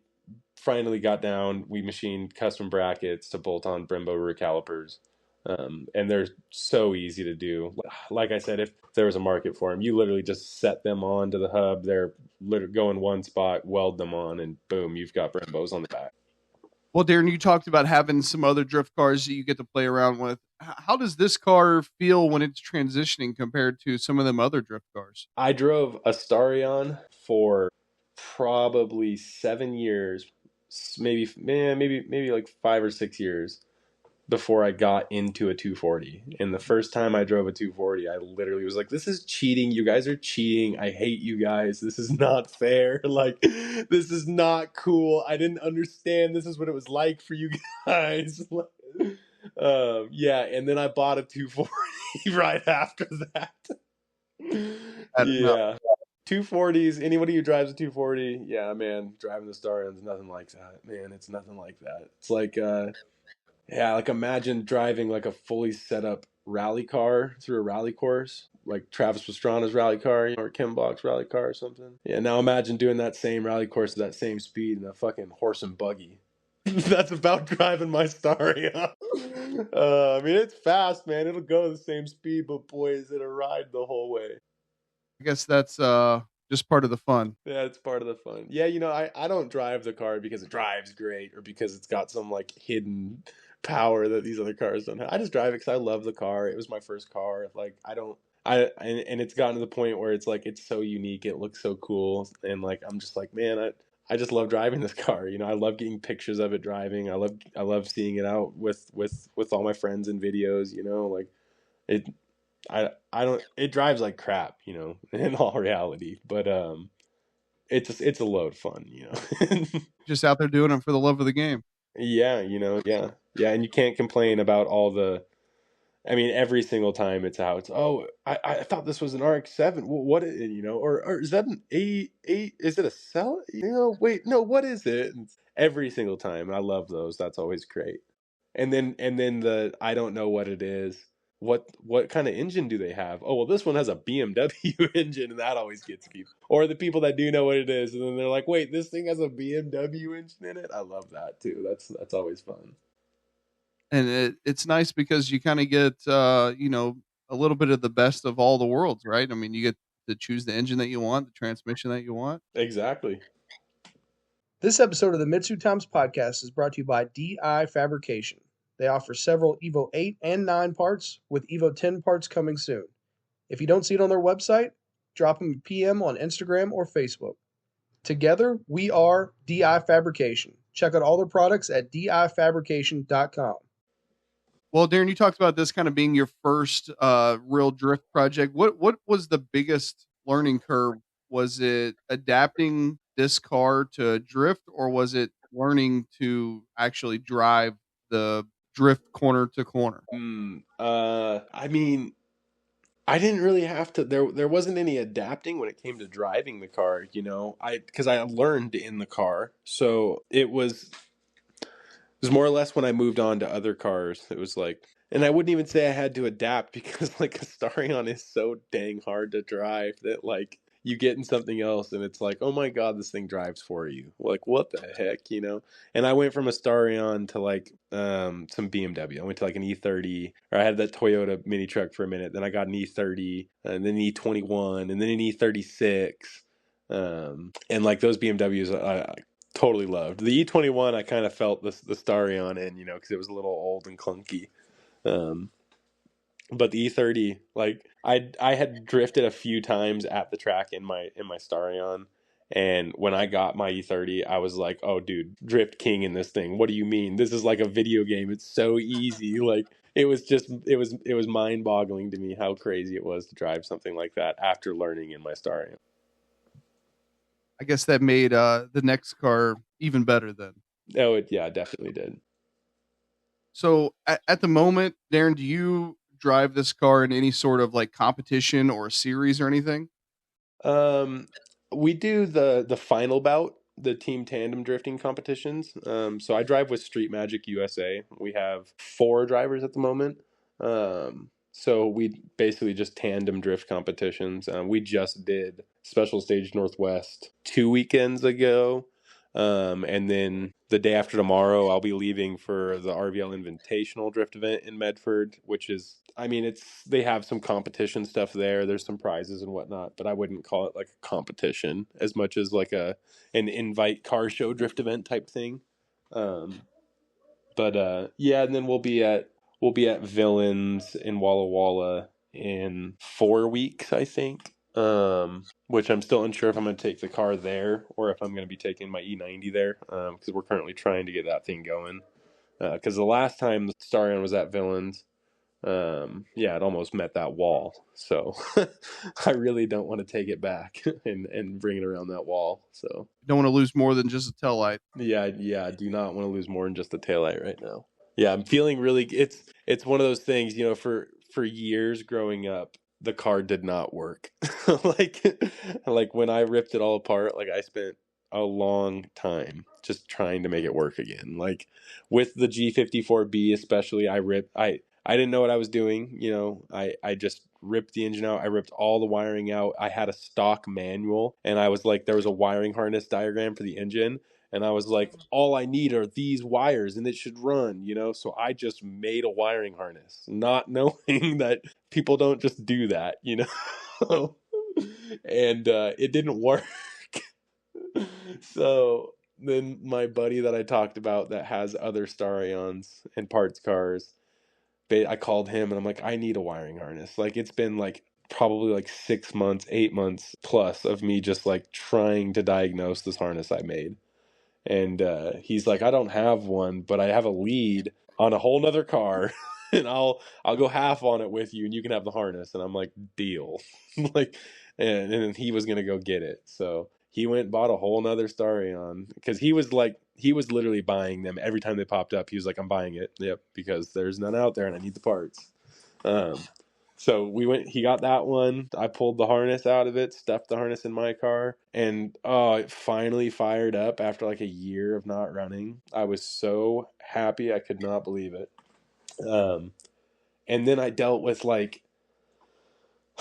got down. We machined custom brackets to bolt on Brembo rear calipers. And they're so easy to do. Like I said, if there was a market for them, you literally just set them on to the hub. They're literally go in one spot, weld them on, and boom, you've got Brembos on the back. Well, Darrin, you talked about having some other drift cars that you get to play around with. How does this car feel when it's transitioning compared to some of them other drift cars? I drove a Starion for probably 7 years, maybe like 5 or 6 years before I got into a 240. And the first time I drove a 240, I literally was like, this is cheating. You guys are cheating. I hate you guys. This is not fair. Like, this is not cool. I didn't understand this is what it was like for you guys. Yeah, and then I bought a 240 right after that. Yeah. 240s, anybody who drives a 240, yeah, man, driving the Starion's nothing like that. Man, it's nothing like that. It's like yeah, like imagine driving like a fully set up rally car through a rally course, like Travis Pastrana's rally car, or Ken Block's rally car or something. Yeah, now imagine doing that same rally course at that same speed in a fucking horse and buggy. That's about driving my Starion. I mean, it's fast, man. It'll go the same speed, but boy, is it a ride the whole way. I guess that's just part of the fun. Yeah, it's part of the fun. Yeah, you know, I don't drive the car because it drives great or because it's got some like hidden power that these other cars don't have. I just drive it because I love the car. It was my first car. Like and it's gotten to the point where it's like it's so unique. It looks so cool, and like I'm just like, man, I just love driving this car. You know, I love getting pictures of it driving. I love seeing it out with all my friends in videos. You know, like it. I don't. It drives like crap, you know, in all reality. But it's a load of fun, you know. Just out there doing them for the love of the game. Yeah, you know, yeah, and you can't complain about all the. I mean, every single time it's out. Oh, I thought this was an RX-7. What is, you know, or is that an A8? Is it a cell? You know, wait, no, what is it? And every single time, I love those. That's always great. And then the I don't know what it is. What kind of engine do they have? Oh, well, this one has a BMW engine, and that always gets people. Or the people that do know what it is, and then they're like, "Wait, this thing has a BMW engine in it." I love that too. That's always fun. And it's nice because you kind of get you know, a little bit of the best of all the worlds, right? I mean, you get to choose the engine that you want, the transmission that you want. Exactly. This episode of the MitsuTimes podcast is brought to you by DI Fabrication. They offer several Evo 8 and 9 parts, with Evo 10 parts coming soon. If you don't see it on their website, drop them a PM on Instagram or Facebook. Together, we are DI Fabrication. Check out all their products at difabrication.com. Well, Darrin, you talked about this kind of being your first real drift project. What was the biggest learning curve? Was it adapting this car to drift, or was it learning to actually drive the drift corner to corner? I mean, I didn't really have to. There wasn't any adapting when it came to driving the car. You know, because I learned in the car, so it was more or less when I moved on to other cars. It was like, and I wouldn't even say I had to adapt because like a Starion is so dang hard to drive that like you get in something else and it's like, oh my God, this thing drives for you. Like, what the heck, you know? And I went from a Starion to like some BMW. I went to like an E30, or I had that Toyota mini truck for a minute. Then I got an E30 and then an E21 and then an E36. And like those BMWs, I totally loved. The E21, I kind of felt the Starion in, you know, because it was a little old and clunky. But the E30, like I had drifted a few times at the track in my Starion, and when I got my E30, I was like, "Oh, dude, drift king in this thing. What do you mean? This is like a video game. It's so easy. Like it was just it was mind boggling to me how crazy it was to drive something like that after learning in my Starion. I guess that made the next car even better then. Oh, yeah, definitely did. So at the moment, Darrin, do you drive this car in any sort of like competition or series or anything? We do the final bout, the team tandem drifting competitions. So I drive with Street Magic USA. We have 4 drivers at the moment. So we basically just tandem drift competitions. We just did Special Stage Northwest 2 weekends ago. And then the day after tomorrow, I'll be leaving for the RVL Invitational Drift event in Medford, which is, I mean, they have some competition stuff there. There's some prizes and whatnot, but I wouldn't call it like a competition as much as like an invite car show drift event type thing. Yeah, and then we'll be at Villains in Walla Walla in 4 weeks, I think. Which I'm still unsure if I'm going to take the car there or if I'm going to be taking my E90 there, because we're currently trying to get that thing going. Because the last time the Starion was at Villains, it almost met that wall. So I really don't want to take it back and bring it around that wall. So Don't want to lose more than just a tail light. yeah, I do not want to lose more than just the taillight right now. Yeah, I'm feeling really. It's one of those things, for years growing up, the car did not work. like like when I ripped it all apart, like I spent a long time just trying to make it work again. Like with the G54B especially, I didn't know what I was doing, I just ripped the engine out. I ripped all the wiring out. I had a stock manual and I was like there was a wiring harness diagram for the engine. And I was like, all I need are these wires and it should run, So I just made a wiring harness, not knowing that people don't just do that, And it didn't work. So then my buddy that I talked about that has other Starions and parts cars, I called him and I'm like, I need a wiring harness. Like it's been like probably like 6 months, 8 months plus of me just like trying to diagnose this harness I made. And he's like, I don't have one, but I have a lead on a whole nother car, and I'll go half on it with you, and you can have the harness. And I'm like, deal. Like, and then he was gonna go get it, so he went and bought a whole nother Starion because he was literally buying them every time they popped up. He was like, I'm buying it, yep, because there's none out there, and I need the parts. So he got that one. I pulled the harness out of it, stuffed the harness in my car, and it finally fired up after like a year of not running. I was so happy. I could not believe it. And then I dealt with like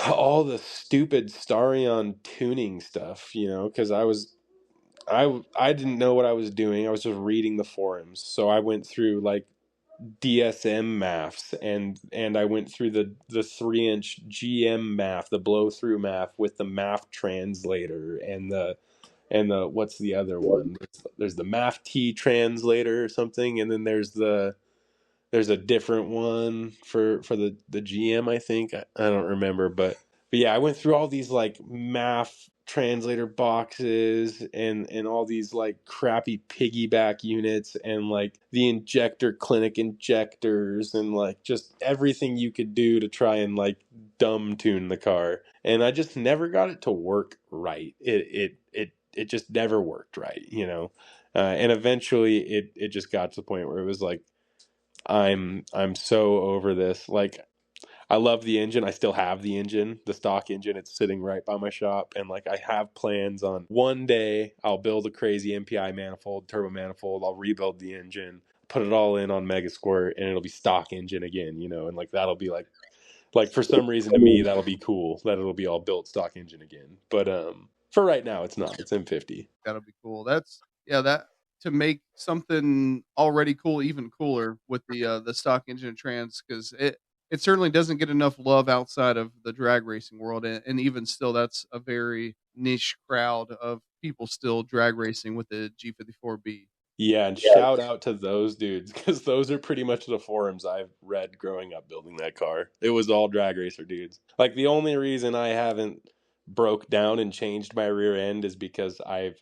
all the stupid Starion tuning stuff, because I didn't know what I was doing. I was just reading the forums. So I went through like DSM maths and I went through the 3-inch GM math, the blow through math with the math translator and the what's the other one? There's the math T translator or something, and then there's a different one for the GM, I think. I don't remember, but yeah, I went through all these like math translator boxes and all these like crappy piggyback units and like the injector clinic injectors and like just everything you could do to try and like dumb tune the car. And I just never got it to work right. It just never worked right, and eventually it just got to the point where it was like, I'm so over this. Like, I love the engine. I still have the engine, the stock engine. It's sitting right by my shop. And like, I have plans on one day I'll build a crazy MPI manifold, turbo manifold. I'll rebuild the engine, put it all in on Mega Squirt, and it'll be stock engine again, and like, that'll be like for some reason to me, that'll be cool that it'll be all built stock engine again. But, for right now, it's not. It's M50. That'll be cool. That to make something already cool even cooler with the stock engine trans, because it certainly doesn't get enough love outside of the drag racing world, and even still, that's a very niche crowd of people still drag racing with the G54B. Yeah, and shout out to those dudes because those are pretty much the forums I've read growing up building that car. It was all drag racer dudes. Like the only reason I haven't broke down and changed my rear end is because I've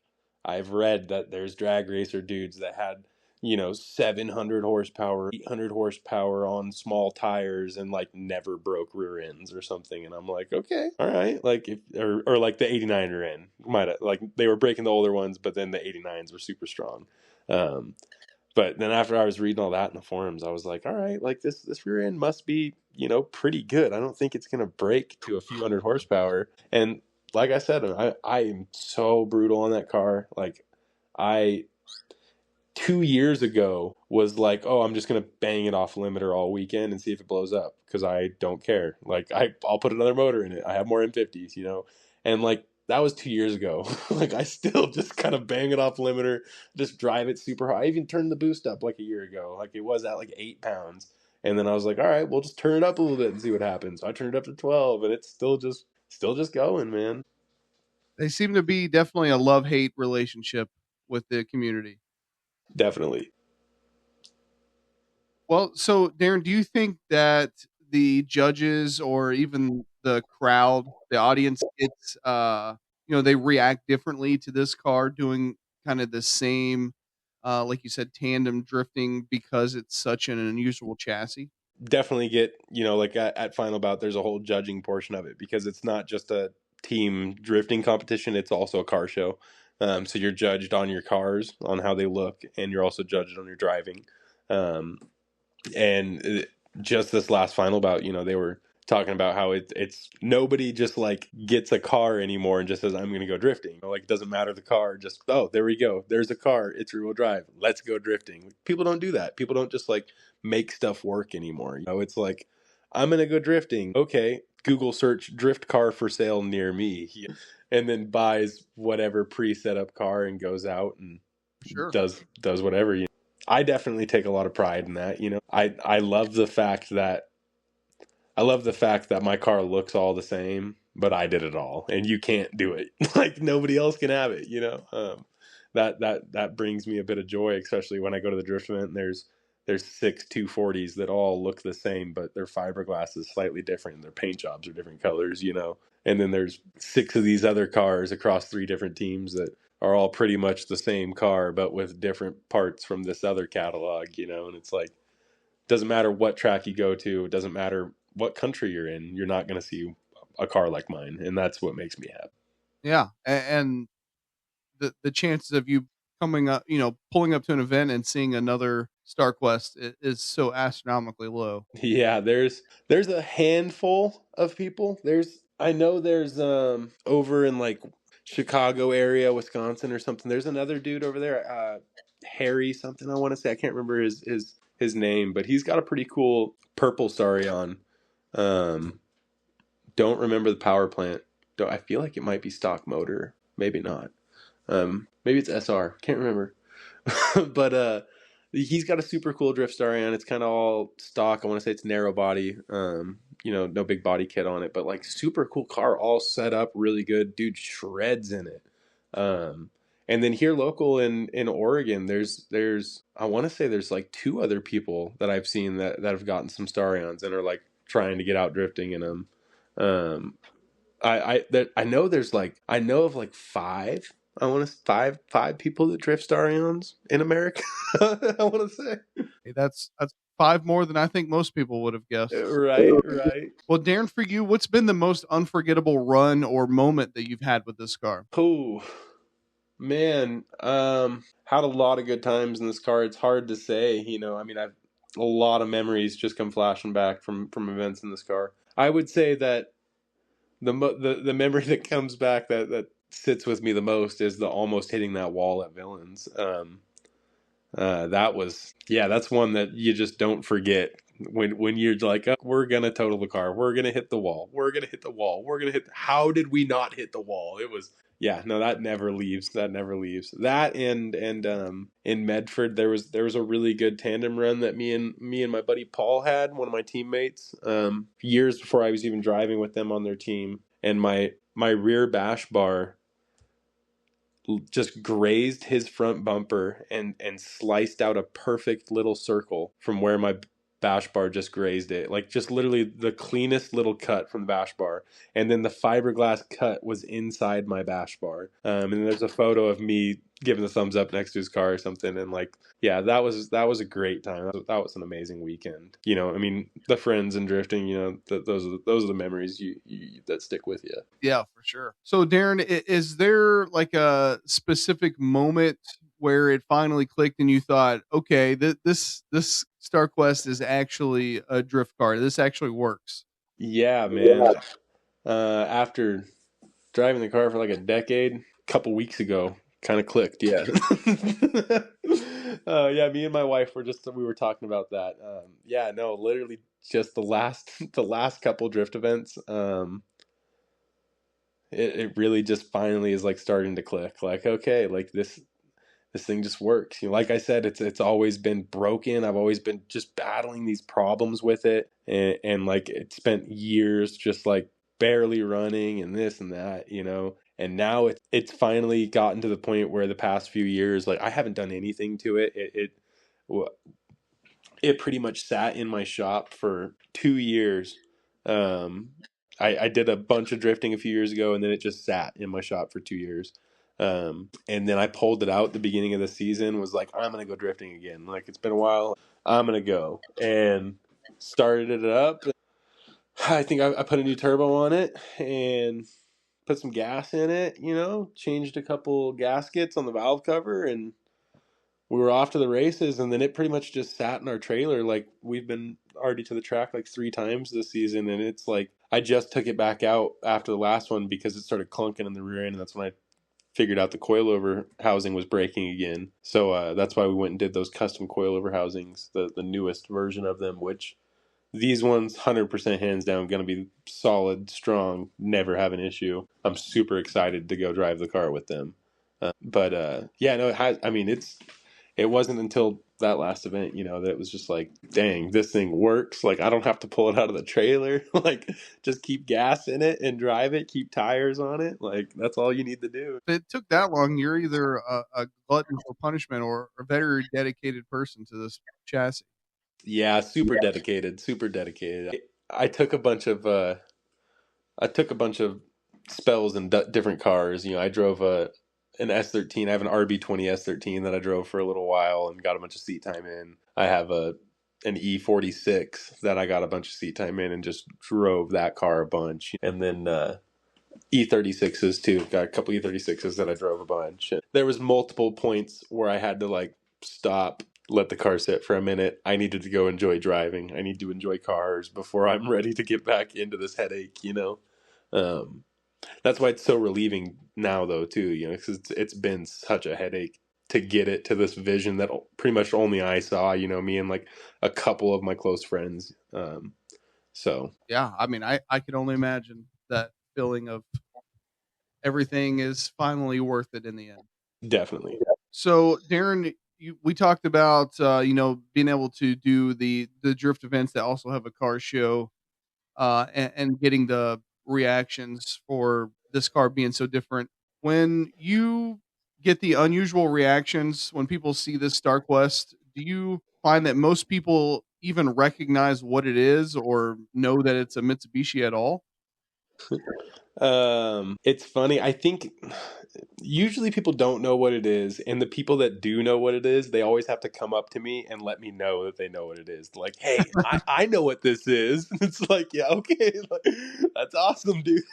read that there's drag racer dudes that had 700 horsepower, 800 horsepower on small tires and like never broke rear ends or something. And I'm like, okay, all right. Like or like the 89er in might have, like they were breaking the older ones, but then the 89s were super strong. But then after I was reading all that in the forums, I was like, all right, like this rear end must be, pretty good. I don't think it's going to break to a few hundred horsepower. And like I said, I am so brutal on that car. Like I 2 years ago was like, oh, I'm just going to bang it off limiter all weekend and see if it blows up because I don't care. Like I'll put another motor in it. I have more M50s. And like that was 2 years ago. Like I still just kind of bang it off limiter, just drive it super high. I even turned the boost up like a year ago. Like it was at like 8 pounds. And then I was like, all right, we'll just turn it up a little bit and see what happens. So I turned it up to 12 and it's still just going, man. They seem to be definitely a love-hate relationship with the community. Definitely. Well, so Darrin, do you think that the judges or even the crowd, the audience gets, they react differently to this car doing kind of the same, like you said, tandem drifting because it's such an unusual chassis? Definitely get, like at Final Bout, there's a whole judging portion of it because it's not just a team drifting competition, it's also a car show. So you're judged on your cars, on how they look, and you're also judged on your driving. And just this last Final Bout, they were talking about how it's nobody just like gets a car anymore and just says, I'm going to go drifting. Like, it doesn't matter the car, just, oh, there we go. There's a car. It's rear wheel drive. Let's go drifting. People don't do that. People don't just like make stuff work anymore. It's like, I'm going to go drifting. Okay. Google search drift car for sale near me. And then buys whatever pre-set up car and goes out and Sure. does whatever. I definitely take a lot of pride in that. I love the fact that my car looks all the same, but I did it all, and you can't do it. Like nobody else can have it. That brings me a bit of joy, especially when I go to the drift event. And there's 6 240s that all look the same, but their fiberglass is slightly different. Their paint jobs are different colors. And then there's 6 of these other cars across 3 different teams that are all pretty much the same car, but with different parts from this other catalog, and it's like, doesn't matter what track you go to, it doesn't matter what country you're in, you're not going to see a car like mine. And that's what makes me happy. Yeah. And the chances of you coming up, pulling up to an event and seeing another Starquest is so astronomically low. Yeah, there's a handful of people. I know there's over in like Chicago area, Wisconsin or something. There's another dude over there, Harry something, I want to say. I can't remember his name, but he's got a pretty cool purple Starry on. Don't remember the power plant. I feel like it might be stock motor, maybe not. Maybe it's SR, can't remember. But he's got a super cool drift Starry on. It's kind of all stock. I want to say it's narrow body. No big body kit on it, but like super cool car, all set up really good. Dude shreds in it. And then here local in Oregon, there's I want to say there's like 2 other people that I've seen that have gotten some Starions and are like trying to get out drifting in them. I know of like 5. I want to five people that drift Starions in America. I want to say. Hey, that's 5 more than I think most people would have guessed. Right. Well, Darrin, for you, what's been the most unforgettable run or moment that you've had with this car? Oh, man. Had a lot of good times in this car. It's hard to say, I mean, I've a lot of memories just come flashing back from events in this car. I would say that the memory that comes back that sits with me the most is the almost hitting that wall at Villains. That's one that you just don't forget when you're like, oh, we're gonna total the car, we're gonna hit the wall, how did we not hit the wall? It was, that never leaves. That and in Medford there was a really good tandem run that me and my buddy Paul had, one of my teammates, years before I was even driving with them on their team, and my rear bash bar just grazed his front bumper and sliced out a perfect little circle from where my bash bar just grazed it. Like just literally the cleanest little cut from the bash bar. And then the fiberglass cut was inside my bash bar. And there's a photo of me giving the thumbs up next to his car or something. And like, yeah, that was a great time. That was an amazing weekend. You know, I mean, the friends and drifting, you know, those are the memories you that stick with you. Yeah, for sure. So, Darren, is there like a specific moment where it finally clicked and you thought, okay, this Starquest is actually a drift car. This actually works. Yeah, man. After driving the car for like a decade, a couple weeks ago, kind of clicked. Yeah. Yeah, me and my wife we were talking about that. Yeah, no, literally just the last couple drift events. It really just finally is like starting to click. Like, okay, like this thing just works. You know, like I said, it's always been broken. I've always been just battling these problems with it, and like it spent years just like barely running and this and that, you know. And now it's finally gotten to the point where the past few years, like I haven't done anything to it. It pretty much sat in my shop for 2 years. Um, I did a bunch of drifting a few years ago, and then it just sat in my shop for 2 years. And then I pulled it out at the beginning of the season, was like, I'm going to go drifting again. Like, it's been a while. I'm going to go. And started it up. I think I put a new turbo on it and put some gas in it, you know, changed a couple gaskets on the valve cover, and we were off to the races. And then it pretty much just sat in our trailer. Like, we've been already to the track like 3 times this season, and it's like I just took it back out after the last one because it started clunking in the rear end, and that's when I figured out the coilover housing was breaking again. So that's why we went and did those custom coilover housings, the newest version of them, which these ones 100% hands down going to be solid, strong, never have an issue. I'm super excited to go drive the car with them. But yeah, no, it has. I mean, it wasn't until that last event, you know, that it was just like, dang, this thing works. Like, I don't have to pull it out of the trailer. Like, just keep gas in it and drive it, keep tires on it. Like, that's all you need to do. If it took that long, you're either a glutton for punishment or a very dedicated person to this chassis. Yeah, super dedicated, super dedicated. I took a bunch of spells in different cars. You know, I drove an S13. I have an RB20 S13 that I drove for a little while and got a bunch of seat time in. I have an E46 that I got a bunch of seat time in and just drove that car a bunch. And then E36s too. Got a couple E36s that I drove a bunch. There was multiple points where I had to like stop, let the car sit for a minute. I needed to go enjoy driving. I need to enjoy cars before I'm ready to get back into this headache, you know. Um, that's why it's so relieving now, though, too. You know, because it's been such a headache to get it to this vision that pretty much only I saw. You know, me and like a couple of my close friends. So Yeah, I mean, I can only imagine that feeling of everything is finally worth it in the end. definitely. So, Darren, we talked about being able to do the drift events that also have a car show, and getting the reactions for this car being so different. When you get the unusual reactions when people see this Starquest, do you find that most people even recognize what it is or know that it's a Mitsubishi at all? It's funny. I think usually people don't know what it is, and the people that do know what it is, they always have to come up to me and let me know that they know what it is. Like, hey, I know what this is. It's like, yeah, okay, like, that's awesome, dude.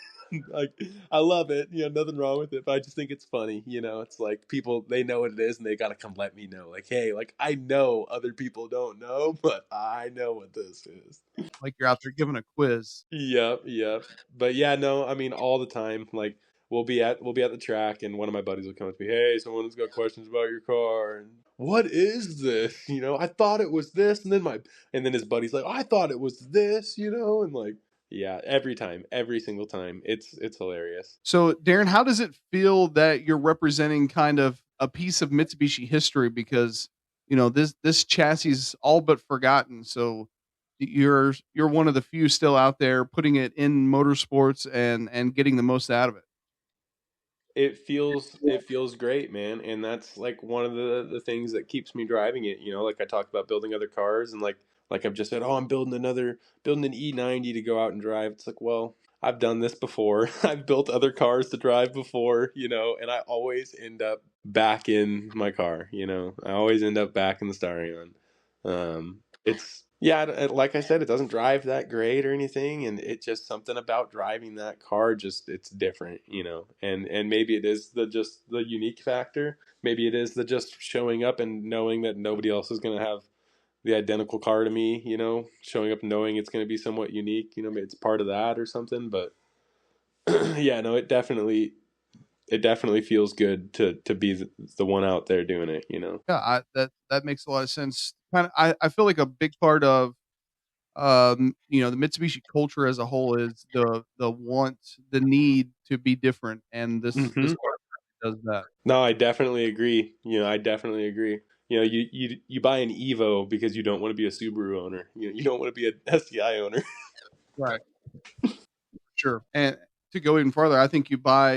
Like, I love it. You know, nothing wrong with it, but I just think it's funny. You know, it's like people, they know what it is, and they got to come let me know. Like, hey, like, I know other people don't know, but I know what this is. Like you're out there giving a quiz. Yep, yep. But yeah, no, I mean all the time. Like we'll be at the track, and one of my buddies will come up to me, hey, someone's got questions about your car, and what is this? You know, I thought it was this, and then his buddy's like, I thought it was this, you know, and like, yeah, every time, every single time, it's hilarious. So, Darren, how does it feel that you're representing kind of a piece of Mitsubishi history? Because this chassis is all but forgotten. So you're one of the few still out there putting it in motorsports and getting the most out of it. It feels great, man, and that's like one of the things that keeps me driving it. You know, like I talked about building other cars, and like I've just said, oh, I'm building an E90 to go out and drive. It's like, well, I've done this before. I've built other cars to drive before, and I always end up back in my car, I always end up back in the Starion. It's, yeah, like I said, it doesn't drive that great or anything, and it's just something about driving that car, just it's different, and maybe it is just the unique factor. Maybe it is the just showing up and knowing that nobody else is going to have the identical car to me, showing up knowing it's going to be somewhat unique, maybe it's part of that or something. But yeah, no, it definitely feels good to be the one out there doing it, Yeah, that makes a lot of sense. Kind of, I feel like a big part of the Mitsubishi culture as a whole is the need to be different, and this car does that. No, I definitely agree. I definitely agree. You buy an Evo because you don't want to be a Subaru owner. You don't want to be a STI owner. Right. Sure. And to go even farther, I think you buy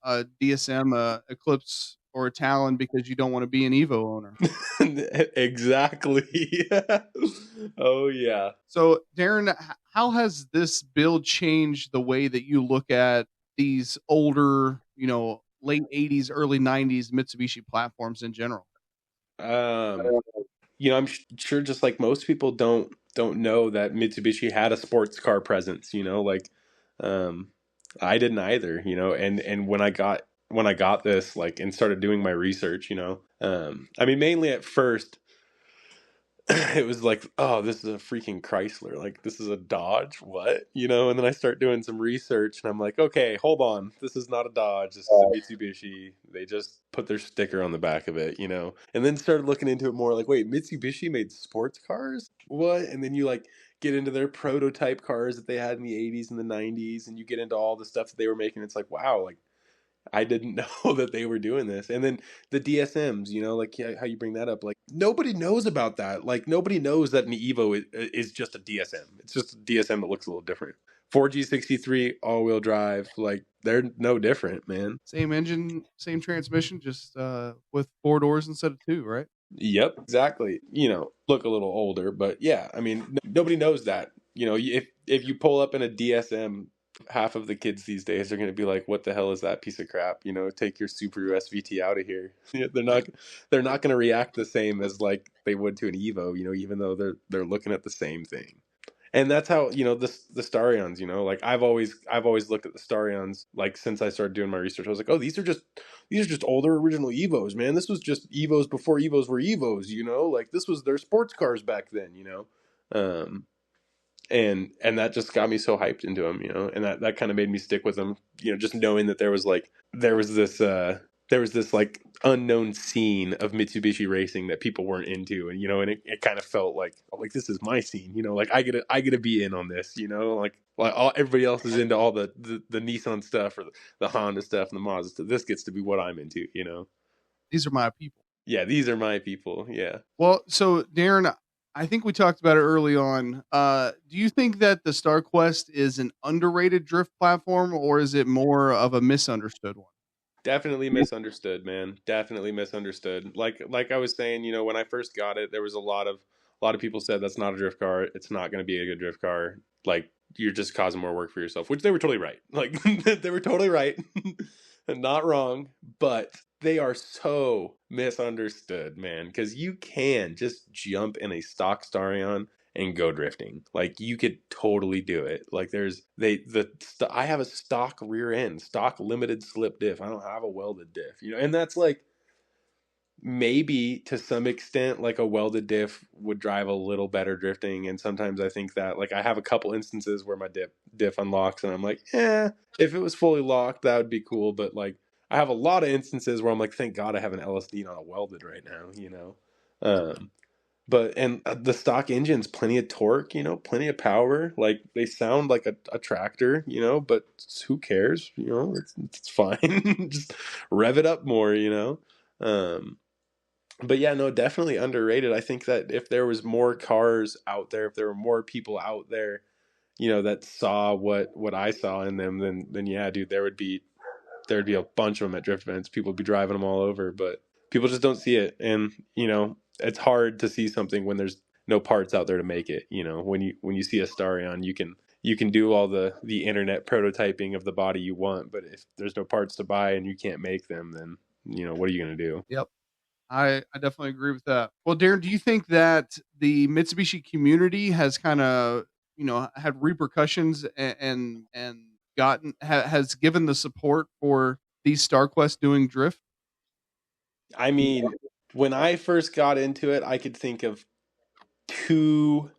a DSM, Eclipse, or a Talon because you don't want to be an Evo owner. Exactly. Oh yeah. So, Darrin, how has this build changed the way that you look at these older, late 80s, early 90s Mitsubishi platforms in general? I'm sure just like most people don't know that Mitsubishi had a sports car presence, I didn't either, and when I got this, like, and started doing my research, I mean, mainly at first it was like, oh, this is a freaking Chrysler. Like, this is a Dodge. What? And then I start doing some research and I'm like, okay, hold on. This is not a Dodge. This is a Mitsubishi. They just put their sticker on the back of it, and then started looking into it more like, wait, Mitsubishi made sports cars? What? And then you like get into their prototype cars that they had in the 80s and the 90s, and you get into all the stuff that they were making. It's like, wow, like, I didn't know that they were doing this. And then the DSMs, like how you bring that up, like nobody knows about that. Like nobody knows that an Evo is just a DSM. It's just a DSM that looks a little different. 4G63 all-wheel drive, like they're no different, man. Same engine, same transmission, just with 4 doors instead of 2, right? Yep, exactly. Look a little older, but yeah, I mean, nobody knows that. If you pull up in a DSM, half of the kids these days are going to be like, "What the hell is that piece of crap?" Take your Subaru SVT out of here. They're not going to react the same as like they would to an Evo. Even though they're looking at the same thing. And that's how the Starions. Like I've always looked at the Starions, like since I started doing my research. I was like, oh, these are just older original Evos, man. This was just Evos before Evos were Evos. Like this was their sports cars back then. And that just got me so hyped into them, and that kind of made me stick with them, just knowing that there was this like unknown scene of Mitsubishi racing that people weren't into, and and it kind of felt like this is my scene, like I get to be in on this, like everybody else is into all the Nissan stuff or the Honda stuff and the Mazda stuff. This gets to be what I'm into, These are my people. Yeah, these are my people. Yeah. Well, so Darrin, I think we talked about it early on. Do you think that the Starquest is an underrated drift platform, or is it more of a misunderstood one? Definitely misunderstood, man. Definitely misunderstood. Like I was saying, when I first got it, there was a lot of people said that's not a drift car. It's not going to be a good drift car. Like you're just causing more work for yourself, which they were totally right. Like they were totally right and not wrong, but they are so misunderstood, man, because you can just jump in a stock Starion and go drifting. Like you could totally do it. Like I have a stock rear end, stock limited slip diff. I don't have a welded diff, and that's like maybe to some extent like a welded diff would drive a little better drifting. And sometimes I think that like I have a couple instances where my diff unlocks and I'm like, if it was fully locked, that would be cool. But like I have a lot of instances where I'm like, thank God I have an LSD not a welded right now, and the stock engine's plenty of torque, plenty of power. Like they sound like a tractor, but who cares? It's fine. Just rev it up more, But yeah, no, definitely underrated. I think that if there was more cars out there, if there were more people out there, that saw what I saw in them, then yeah, dude, there'd be a bunch of them at drift events. People would be driving them all over, but people just don't see it. And, it's hard to see something when there's no parts out there to make it. When you see a Starion, you you can do all the internet prototyping of the body you want, but if there's no parts to buy and you can't make them, then what are you going to do? Yep. I definitely agree with that. Well, Darren, do you think that the Mitsubishi community has kind of, had repercussions and has given the support for these StarQuest doing drift? I mean, when I first got into it, I could think of two.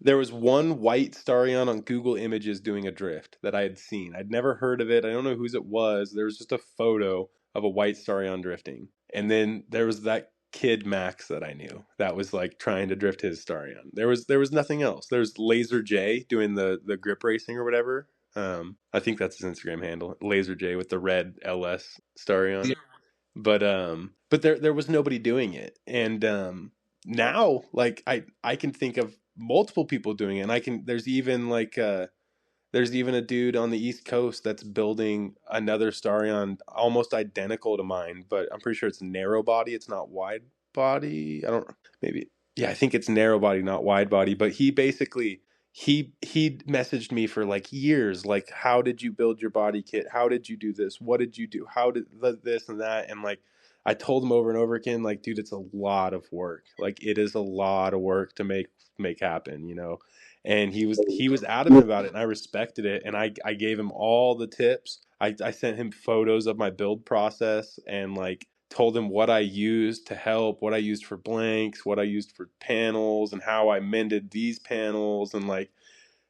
There was one white Starion on Google Images doing a drift that I had seen. I'd never heard of it. I don't know whose it was. There was just a photo of a white Starion drifting. And then there was that kid Max that I knew that was like trying to drift his Starion. There was nothing else. There's Laser J doing the grip racing or whatever. I think that's his Instagram handle, Laser J with the red LS Starion. But there was nobody doing it. And now like I can think of multiple people doing it, and there's even a dude on the East Coast that's building another Starion almost identical to mine, but I'm pretty sure it's narrow body, it's not wide body. I don't maybe yeah, I think it's narrow body, not wide body, but he basically he messaged me for like years, like, how did you build your body kit? How did you do this? What did you do? How did this and that? And like I told him over and over again, like, dude, it's a lot of work. Like it is a lot of work to make happen. And he was adamant about it, and I respected it, and I gave him all the tips. I sent him photos of my build process and like told him what I used to help, what I used for blanks, what I used for panels, and how I mended these panels. And like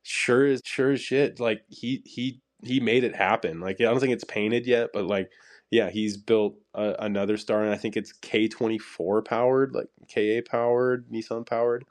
sure as shit, like he made it happen. Like I don't think it's painted yet, but like yeah, he's built another star, and I think it's K24 powered, like KA powered, Nissan powered.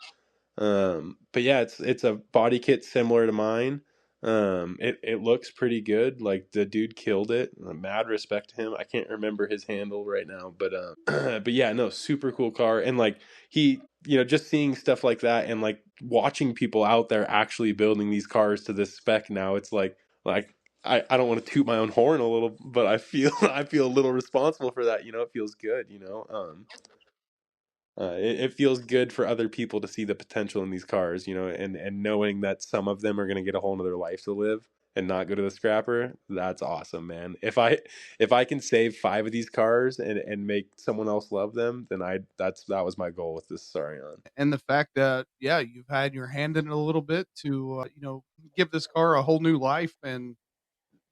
But yeah, it's a body kit similar to mine. It looks pretty good. Like the dude killed it. Mad respect to him. I can't remember his handle right now, but but yeah, no, super cool car. And like he, just seeing stuff like that and like watching people out there actually building these cars to this spec now, it's like I don't want to toot my own horn a little, but I feel I feel a little responsible for that. It feels good. It feels good for other people to see the potential in these cars, and knowing that some of them are going to get a whole nother life to live and not go to the scrapper. That's awesome, man. If I can save 5 of these cars and make someone else love them, then that was my goal with this Sarion. And the fact that, yeah, you've had your hand in it a little bit to, give this car a whole new life and,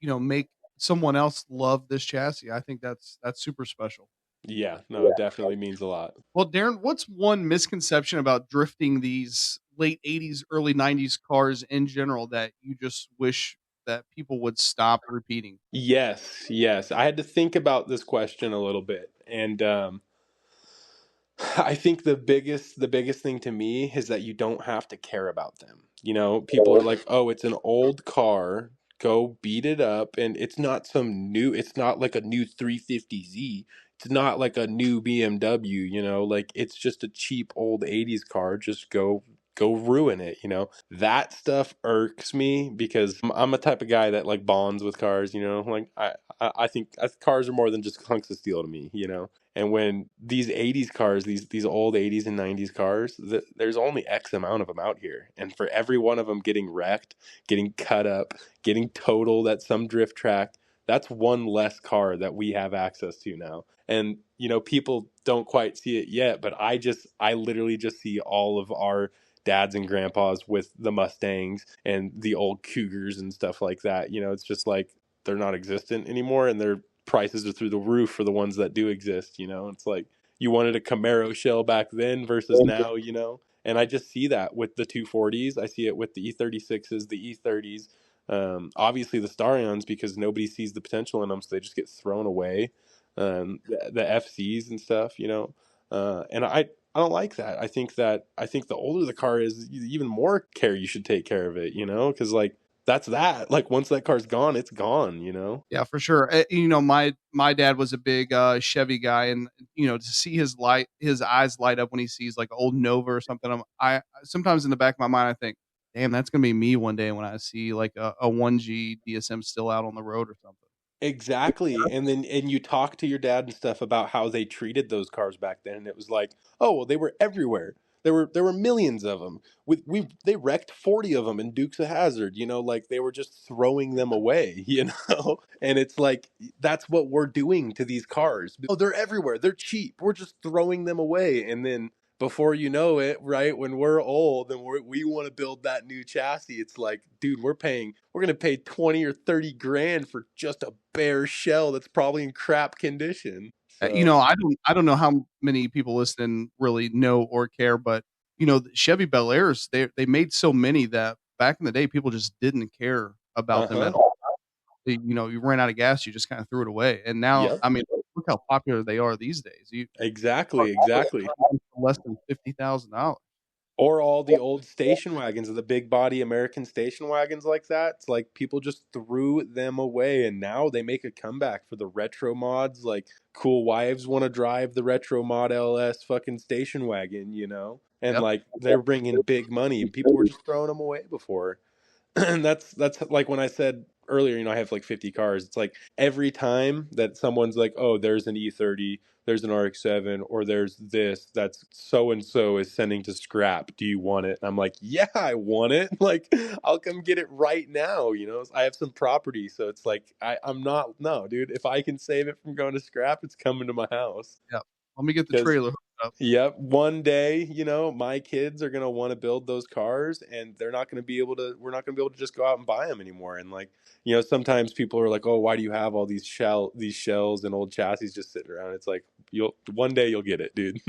make someone else love this chassis. I think that's super special. Yeah, no, it definitely means a lot. Well, Darren, what's one misconception about drifting these late 80s, early 90s cars in general that you just wish that people would stop repeating? Yes. I had to think about this question a little bit. And I think the biggest thing to me is that you don't have to care about them. People are like, "Oh, it's an old car. Go beat it up." And it's not it's not like a new 350Z. It's not like a new BMW, like it's just a cheap old 80s car. Just go ruin it. That stuff irks me because I'm a type of guy that like bonds with cars. Like I think cars are more than just hunks of steel to me. And when these 80s cars, these old 80s and 90s cars, there's only X amount of them out here. And for every one of them getting wrecked, getting cut up, getting totaled at some drift track, that's one less car that we have access to now. And, people don't quite see it yet, but I literally just see all of our dads and grandpas with the Mustangs and the old Cougars and stuff like that. It's just like they're not existent anymore, and their prices are through the roof for the ones that do exist. It's like you wanted a Camaro shell back then versus now. And I just see that with the 240s. I see it with the E36s, the E30s, obviously the Starions, because nobody sees the potential in them, so they just get thrown away. The FCs and stuff. And I don't like that. I think the older the car is, even more care you should take care of it, because like that's that. Like once that car's gone, it's gone, Yeah, for sure. My dad was a big Chevy guy, and to see his eyes light up when he sees like old Nova or something. I sometimes in the back of my mind I think, damn, that's gonna be me one day when I see like a 1G DSM still out on the road or something. Exactly. And you talk to your dad and stuff about how they treated those cars back then, and it was like, oh, well, they were everywhere. There were millions of them. They wrecked 40 of them in Dukes of Hazzard. Like they were just throwing them away. And it's like that's what we're doing to these cars. Oh, they're everywhere. They're cheap. We're just throwing them away, and then before you know it, right, when we're old and we want to build that new chassis, it's like, dude, we're going to pay 20 or 30 grand for just a bare shell that's probably in crap condition. So, I don't know how many people listening really know or care, but the Chevy Bel Airs, they made so many that back in the day, people just didn't care about them at all. You ran out of gas, you just kind of threw it away. And now, Yep. I mean, look how popular they are these days. Exactly. Less than $50,000. Or all the old station wagons, the big body American station wagons like that. It's like people just threw them away, and now they make a comeback for the retro mods. Like cool wives want to drive the retro mod LS fucking station wagon, and Yep. like they're bringing big money, and people were just throwing them away before. And that's like when I said earlier, I have like 50 cars. It's like every time that someone's like, oh, there's an E30, there's an RX-7, or there's this that's so and so is sending to scrap. Do you want it? And I'm like, yeah, I want it. Like, I'll come get it right now. I have some property, so it's like I'm not. No, dude. If I can save it from going to scrap, it's coming to my house. Yep. Let me get the trailer hooked up. Yep. One day, my kids are going to want to build those cars, and we're not going to be able to just go out and buy them anymore. And like, sometimes people are like, oh, why do you have all these shells and old chassis just sitting around? It's like, one day you'll get it, dude.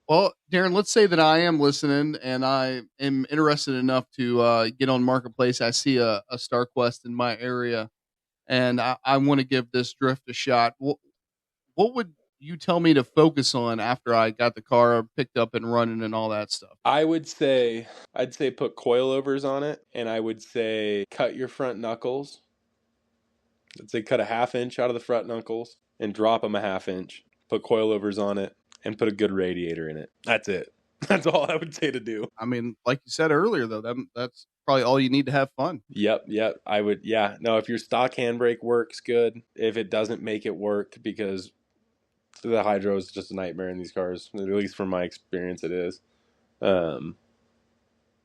Well, Darrin, let's say that I am listening and I am interested enough to get on Marketplace. I see a Starquest in my area, and I want to give this drift a shot. What would you tell me to focus on after I got the car picked up and running and all that stuff? I'd say put coilovers on it, and I would say cut your front knuckles. I'd say cut a 1/2 inch out of the front knuckles and drop them a 1/2 inch. Put coilovers on it and put a good radiator in it. That's it. That's all I would say to do. I mean, like you said earlier, though, that's probably all you need to have fun. Yep. I would. Yeah. No, if your stock handbrake works good, if it doesn't, make it work, because the hydro is just a nightmare in these cars. At least from my experience, it is.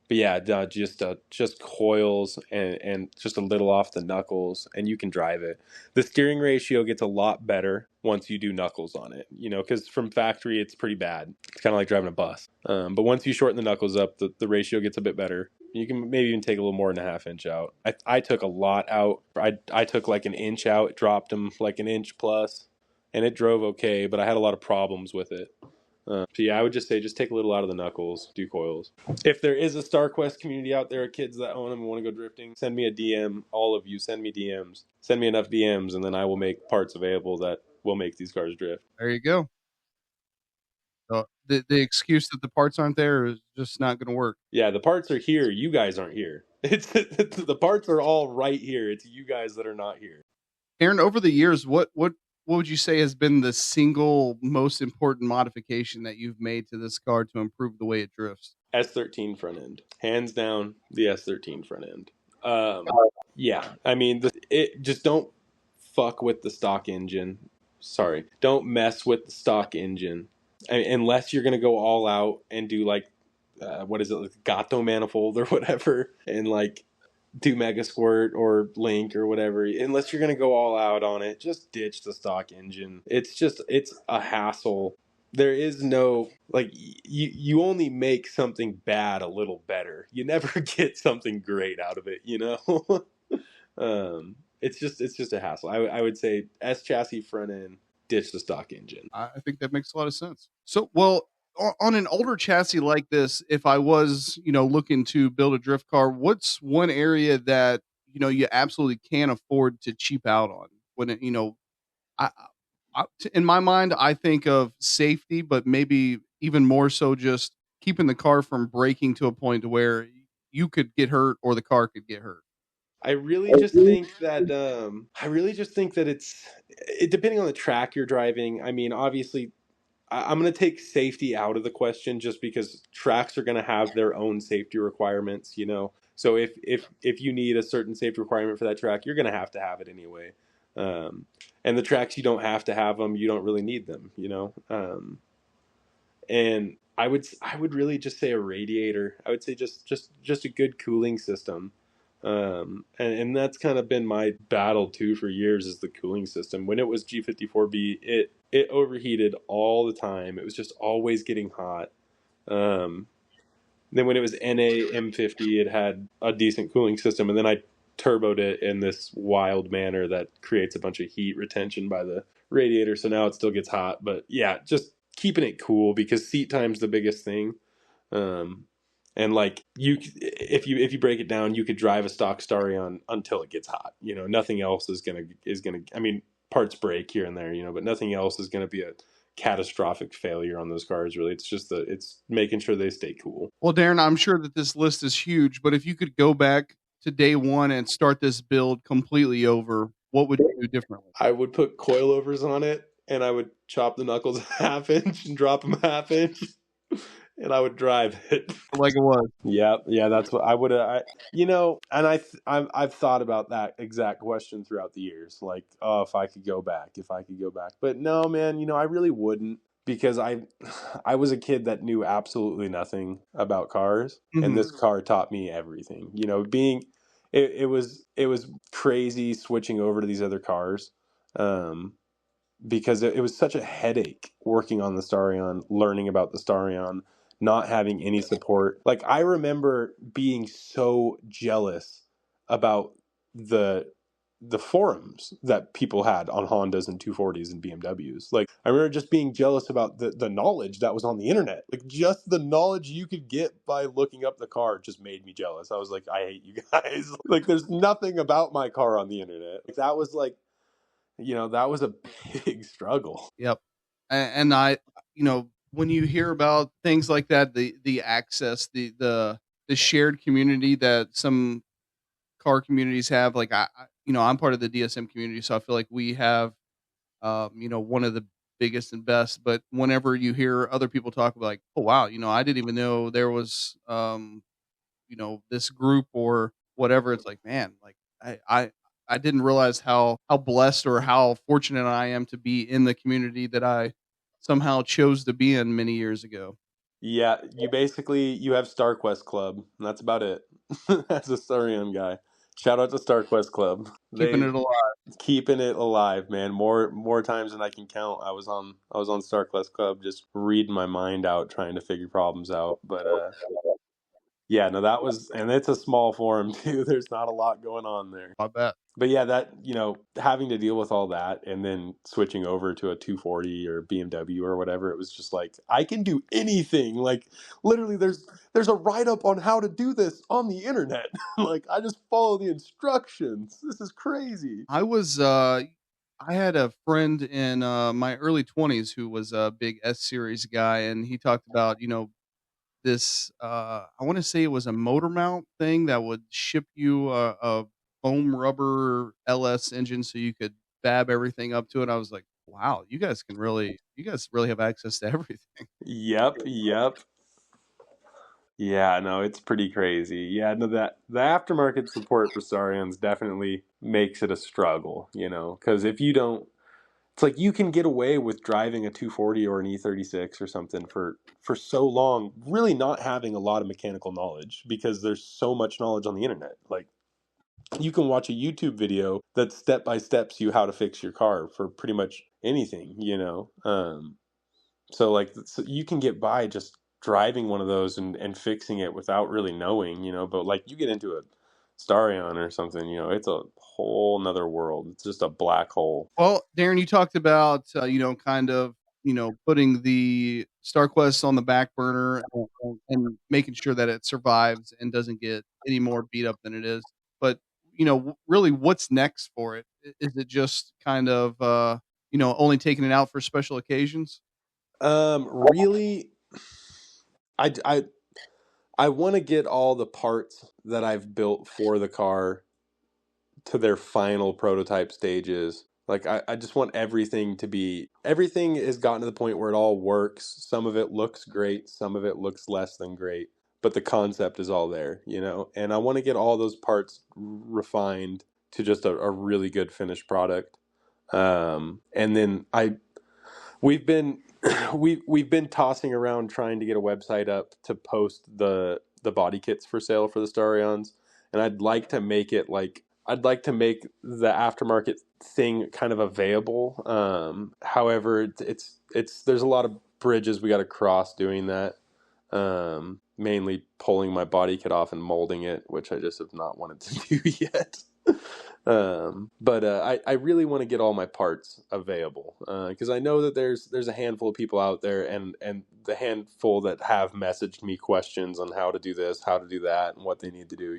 But yeah, just coils and just a little off the knuckles, and you can drive it. The steering ratio gets a lot better once you do knuckles on it, because from factory it's pretty bad. It's kind of like driving a bus. But once you shorten the knuckles up, the ratio gets a bit better. You can maybe even take a little more than a 1/2 inch out. I took a lot out. I took like 1 inch out, dropped them like 1 inch plus, and it drove okay, but I had a lot of problems with it. So yeah, I would just say just take a little out of the knuckles, do coils. If there is a Starquest community out there, kids that own them and want to go drifting, send me a DM. All of you, send me DMs. Send me enough DMs, and then I will make parts available that will make these cars drift. There you go. So the excuse that the parts aren't there is just not going to work. Yeah, the parts are here. You guys aren't here. It's the parts are all right here. It's you guys that are not here. Aaron, over the years, what would you say has been the single most important modification that you've made to this car to improve the way it drifts? S13 front end, hands down. The S13 front end. Yeah, I mean, it just don't fuck with the stock engine. Sorry, don't mess with the stock engine, unless you're gonna go all out and do like, what is it, like Gato manifold or whatever, and like do Mega Squirt or Link or whatever. Unless you're gonna go all out on it, just ditch the stock engine. It's a hassle. There is no, like, you only make something bad a little better. You never get something great out of it, It's just a hassle. I would say S chassis front end, ditch the stock engine. I think that makes a lot of sense. So, well, on an older chassis like this, if I was, looking to build a drift car, what's one area that, you absolutely can't afford to cheap out on when it, I, in my mind, I think of safety, but maybe even more so just keeping the car from breaking to a point to where you could get hurt or the car could get hurt. I really just think that it's depending on the track you're driving. I mean, obviously, I'm going to take safety out of the question just because tracks are going to have their own safety requirements, So if you need a certain safety requirement for that track, you're going to have it anyway. And the tracks you don't have to have them, you don't really need them, And I would really just say a radiator. I would say just a good cooling system. And that's kind of been my battle too for years, is the cooling system. When it was G54B, it overheated all the time. It was just always getting hot. Um, then when it was NA M50, it had a decent cooling system, and then I turboed it in this wild manner that creates a bunch of heat retention by the radiator. So now it still gets hot, but yeah, just keeping it cool, because seat time's the biggest thing. Um, and like if you break it down, you could drive a stock Starion until it gets hot. Nothing else is gonna. I mean, parts break here and there, but nothing else is gonna be a catastrophic failure on those cars. Really, it's making sure they stay cool. Well, Darren, I'm sure that this list is huge, but if you could go back to day one and start this build completely over, what would you do differently? I would put coilovers on it, and I would chop the knuckles a half inch and drop them a half inch, and I would drive it. Like it was. Yeah, that's what I would have. And I've thought about that exact question throughout the years. Like, oh, if I could go back, but no, man. I really wouldn't, because I was a kid that knew absolutely nothing about cars, and this car taught me everything. It was crazy switching over to these other cars. Because it was such a headache working on the Starion, learning about the Starion, not having any support. Like, I remember being so jealous about the forums that people had on Hondas and 240s and BMWs. Like, I remember just being jealous about the knowledge that was on the internet. Like, just the knowledge you could get by looking up the car just made me jealous. I was like, I hate you guys. Like, there's nothing about my car on the internet. Like, that was like, that was a big struggle. Yep. And I, when you hear about things like that, the access, the shared community that some car communities have, like I'm part of the DSM community, so I feel like we have, one of the biggest and best. But whenever you hear other people talk about, like, oh wow, I didn't even know there was, this group or whatever. It's like, man, like I didn't realize how blessed or how fortunate I am to be in the community that I somehow chose to be in many years ago. Yeah, you have Starquest Club, and that's about it. As a Starion guy, shout out to Starquest Club. Keeping They it alive. keeping it alive, man. More times than I can count. I was on Starquest Club, just reading my mind out, trying to figure problems out. But yeah, no, and it's a small forum too. There's not a lot going on there. I bet. But yeah, that, having to deal with all that and then switching over to a 240 or BMW or whatever, it was just like, I can do anything. Like, literally, there's a write up on how to do this on the internet. Like, I just follow the instructions. This is crazy. I had a friend in my early 20s who was a big S series guy, and he talked about, this I want to say it was a motor mount thing that would ship you a foam rubber LS engine so you could fab everything up to it. I was like, wow, you guys really have access to everything. Yep. Yeah, no, it's pretty crazy. Yeah, no, that the aftermarket support for Sarians definitely makes it a struggle, because if you don't, it's like you can get away with driving a 240 or an E36 or something for so long, really not having a lot of mechanical knowledge, because there's so much knowledge on the internet. Like, you can watch a YouTube video that step by steps you how to fix your car for pretty much anything. So like, so you can get by just driving one of those and fixing it without really knowing, but like, you get into a Starion or something, it's a whole nother world. It's just a black hole. Well, Darren, you talked about kind of putting the StarQuest on the back burner and making sure that it survives and doesn't get any more beat up than it is. But really, what's next for it? Is it just kind of only taking it out for special occasions? Really, I I want to get all the parts that I've built for the car to their final prototype stages. Like, I just want everything has gotten to the point where it all works. Some of it looks great, some of it looks less than great, but the concept is all there. And I want to get all those parts refined to just a really good finished product. And then we've been we've been tossing around trying to get a website up to post the body kits for sale for the Starions, and I'd like to make it I'd like to make the aftermarket thing kind of available. However, it's there's a lot of bridges we got to cross doing that. Mainly pulling my body kit off and molding it, which I just have not wanted to do yet. But I really want to get all my parts available, because I know that there's a handful of people out there, and the handful that have messaged me questions on how to do this, how to do that, and what they need to do.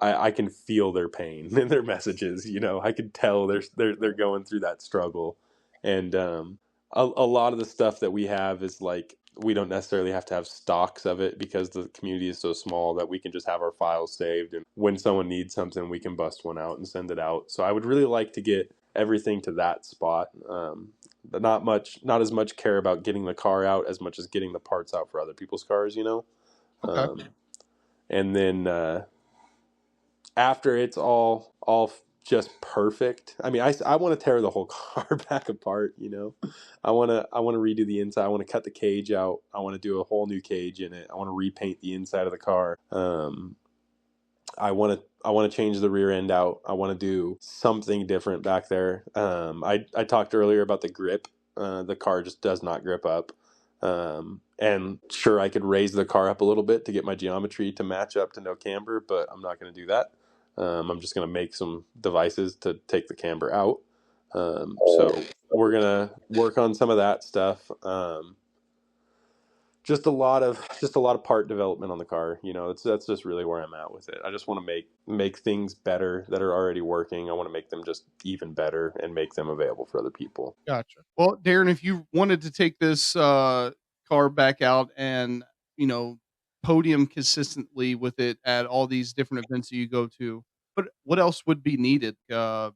I can feel their pain in their messages. I can tell they're going through that struggle, and a lot of the stuff that we have is like, we don't necessarily have to have stocks of it because the community is so small that we can just have our files saved, and when someone needs something, we can bust one out and send it out. So I would really like to get everything to that spot. But not as much care about getting the car out as much as getting the parts out for other people's cars. Okay. And then after it's all just perfect. I mean, I want to tear the whole car back apart. I want to redo the inside. I want to cut the cage out. I want to do a whole new cage in it. I want to repaint the inside of the car. I want to change the rear end out. I want to do something different back there. I talked earlier about the grip. The car just does not grip up. And sure, I could raise the car up a little bit to get my geometry to match up to no camber, but I'm not going to do that. I'm just going to make some devices to take the camber out. So we're going to work on some of that stuff. Just a lot of part development on the car. That's just really where I'm at with it. I just want to make things better that are already working. I want to make them just even better and make them available for other people. Gotcha. Well, Darrin, if you wanted to take this car back out and, podium consistently with it at all these different events that you go to, what else would be needed? Is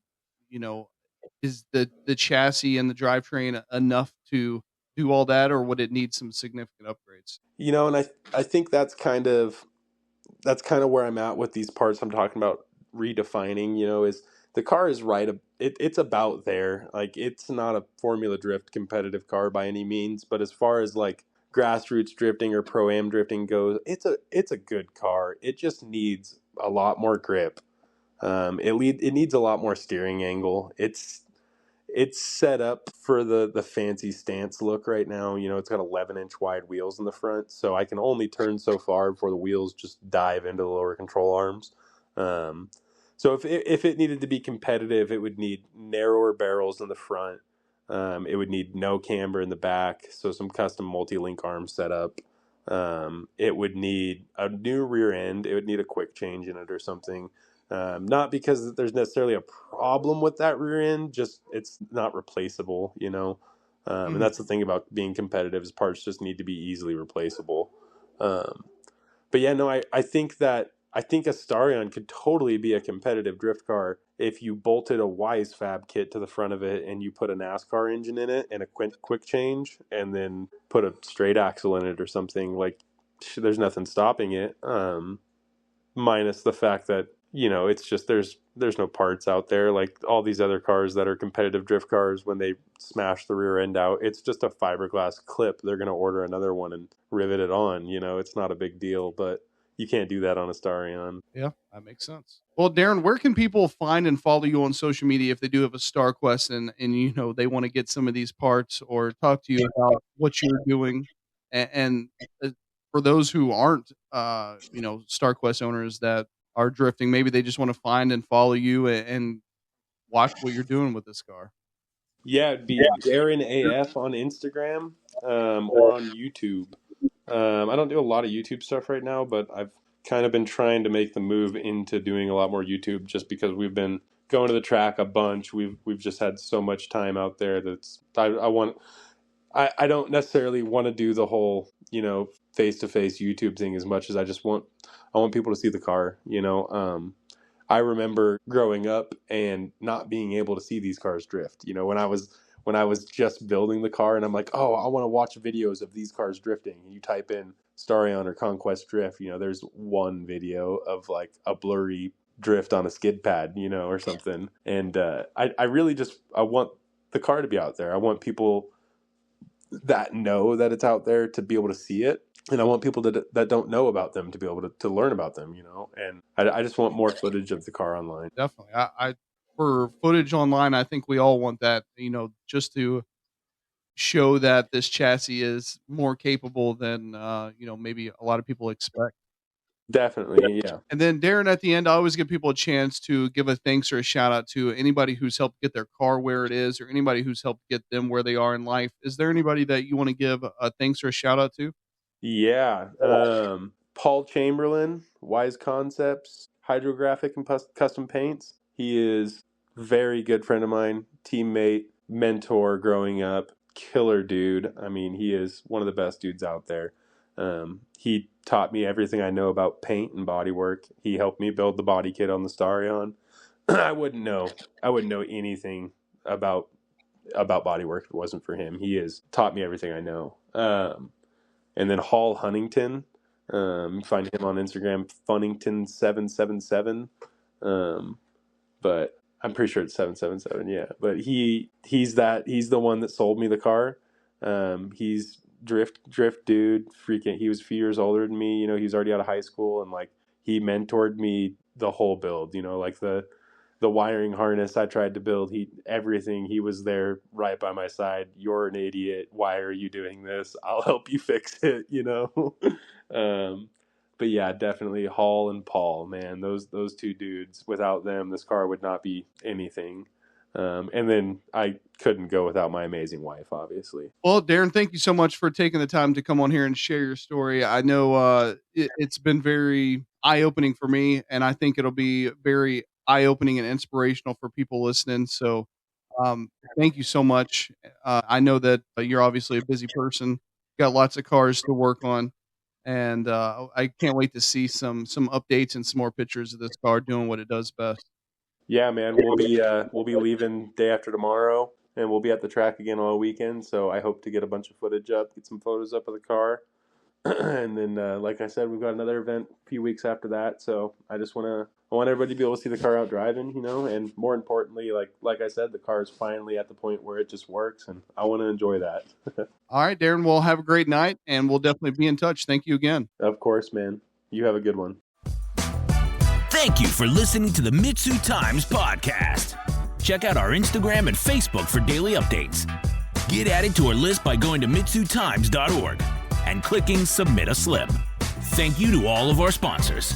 the chassis and the drivetrain enough to do all that, or would it need some significant upgrades? And I think that's kind of where I'm at with these parts I'm talking about redefining. Is the car is right. It's about there. Like, it's not a Formula Drift competitive car by any means, but as far as like grassroots drifting or pro-am drifting goes, it's a good car. It just needs a lot more grip. It needs a lot more steering angle. It's set up for the fancy stance look right now. It's got 11-inch wide wheels in the front, so I can only turn so far before the wheels just dive into the lower control arms. So if it needed to be competitive, it would need narrower barrels in the front. It would need no camber in the back, so some custom multi-link arms set up. It would need a new rear end. It would need a quick change in it or something. Not because there's necessarily a problem with that rear end, just it's not replaceable, and that's the thing about being competitive, is parts just need to be easily replaceable. But yeah, no, I think a Starion could totally be a competitive drift car if you bolted a Wise Fab kit to the front of it and you put a NASCAR engine in it and a quick change, and then put a straight axle in it or something. Like, there's nothing stopping it. Minus the fact that it's just there's no parts out there like all these other cars that are competitive drift cars. When they smash the rear end out, it's just a fiberglass clip. They're going to order another one and rivet it on. It's not a big deal, but you can't do that on a Starion. Yeah, that makes sense. Well, Darrin, where can people find and follow you on social media if they do have a Starquest and they want to get some of these parts or talk to you about what you're doing? And for those who aren't, Starquest owners that are drifting, maybe they just want to find and follow you and watch what you're doing with this car. Yeah, it'd be Darrin AF on Instagram, or on YouTube. I don't do a lot of YouTube stuff right now, but I've kind of been trying to make the move into doing a lot more YouTube, just because we've been going to the track a bunch. We've just had so much time out there that's I don't necessarily want to do the whole face-to-face YouTube thing as much as I want people to see the car. I remember growing up and not being able to see these cars drift. When I was just building the car and I'm like, oh, I want to watch videos of these cars drifting. And you type in Starion or Conquest Drift, there's one video of like a blurry drift on a skid pad, or something. And I really I want the car to be out there. I want people that know that it's out there to be able to see it. And I want people that don't know about them to be able to learn about them, and I just want more footage of the car online. Definitely. I for footage online, I think we all want that, just to show that this chassis is more capable than, maybe a lot of people expect. Definitely, yeah. And then Darrin, at the end, I always give people a chance to give a thanks or a shout out to anybody who's helped get their car where it is, or anybody who's helped get them where they are in life. Is there anybody that you want to give a thanks or a shout out to? Yeah. Paul Chamberlain, Wise Concepts, Hydrographic and Custom Paints. He is a very good friend of mine, teammate, mentor growing up, killer dude. I mean, he is one of the best dudes out there. He taught me everything I know about paint and bodywork. He helped me build the body kit on the Starion. I wouldn't know anything about bodywork if it wasn't for him. He has taught me everything I know. And then Hall Huntington, find him on Instagram, Funnington777. But I'm pretty sure it's 777. Yeah, but he's the one that sold me the car. He's drift dude. Freaking, he was a few years older than me. He was already out of high school, and like he mentored me the whole build. Like the wiring harness I tried to build, everything. He was there right by my side. You're an idiot. Why are you doing this? I'll help you fix it. But yeah, definitely Hall and Paul, man. Those two dudes. Without them, this car would not be anything. And then I couldn't go without my amazing wife, obviously. Well, Darrin, thank you so much for taking the time to come on here and share your story. I know it's been very eye-opening for me, and I think it'll be very eye-opening and inspirational for people listening. So thank you so much. I know that you're obviously a busy person, got lots of cars to work on, and I can't wait to see some updates and some more pictures of this car doing what it does best. Yeah, man, we'll be leaving day after tomorrow, and we'll be at the track again all weekend. So I hope to get a bunch of footage up, get some photos up of the car, and then like I said, we've got another event a few weeks after that. So I want everybody to be able to see the car out driving, and more importantly, like I said, the car is finally at the point where it just works, and I want to enjoy that. All right, Darrin, well, have a great night, and we'll definitely be in touch. Thank you again. Of course, man. You have a good one. Thank you for listening to the MitsuTimes podcast. Check out our Instagram and Facebook for daily updates. Get added to our list by going to MitsuTimes.org and clicking Submit a Slip. Thank you to all of our sponsors.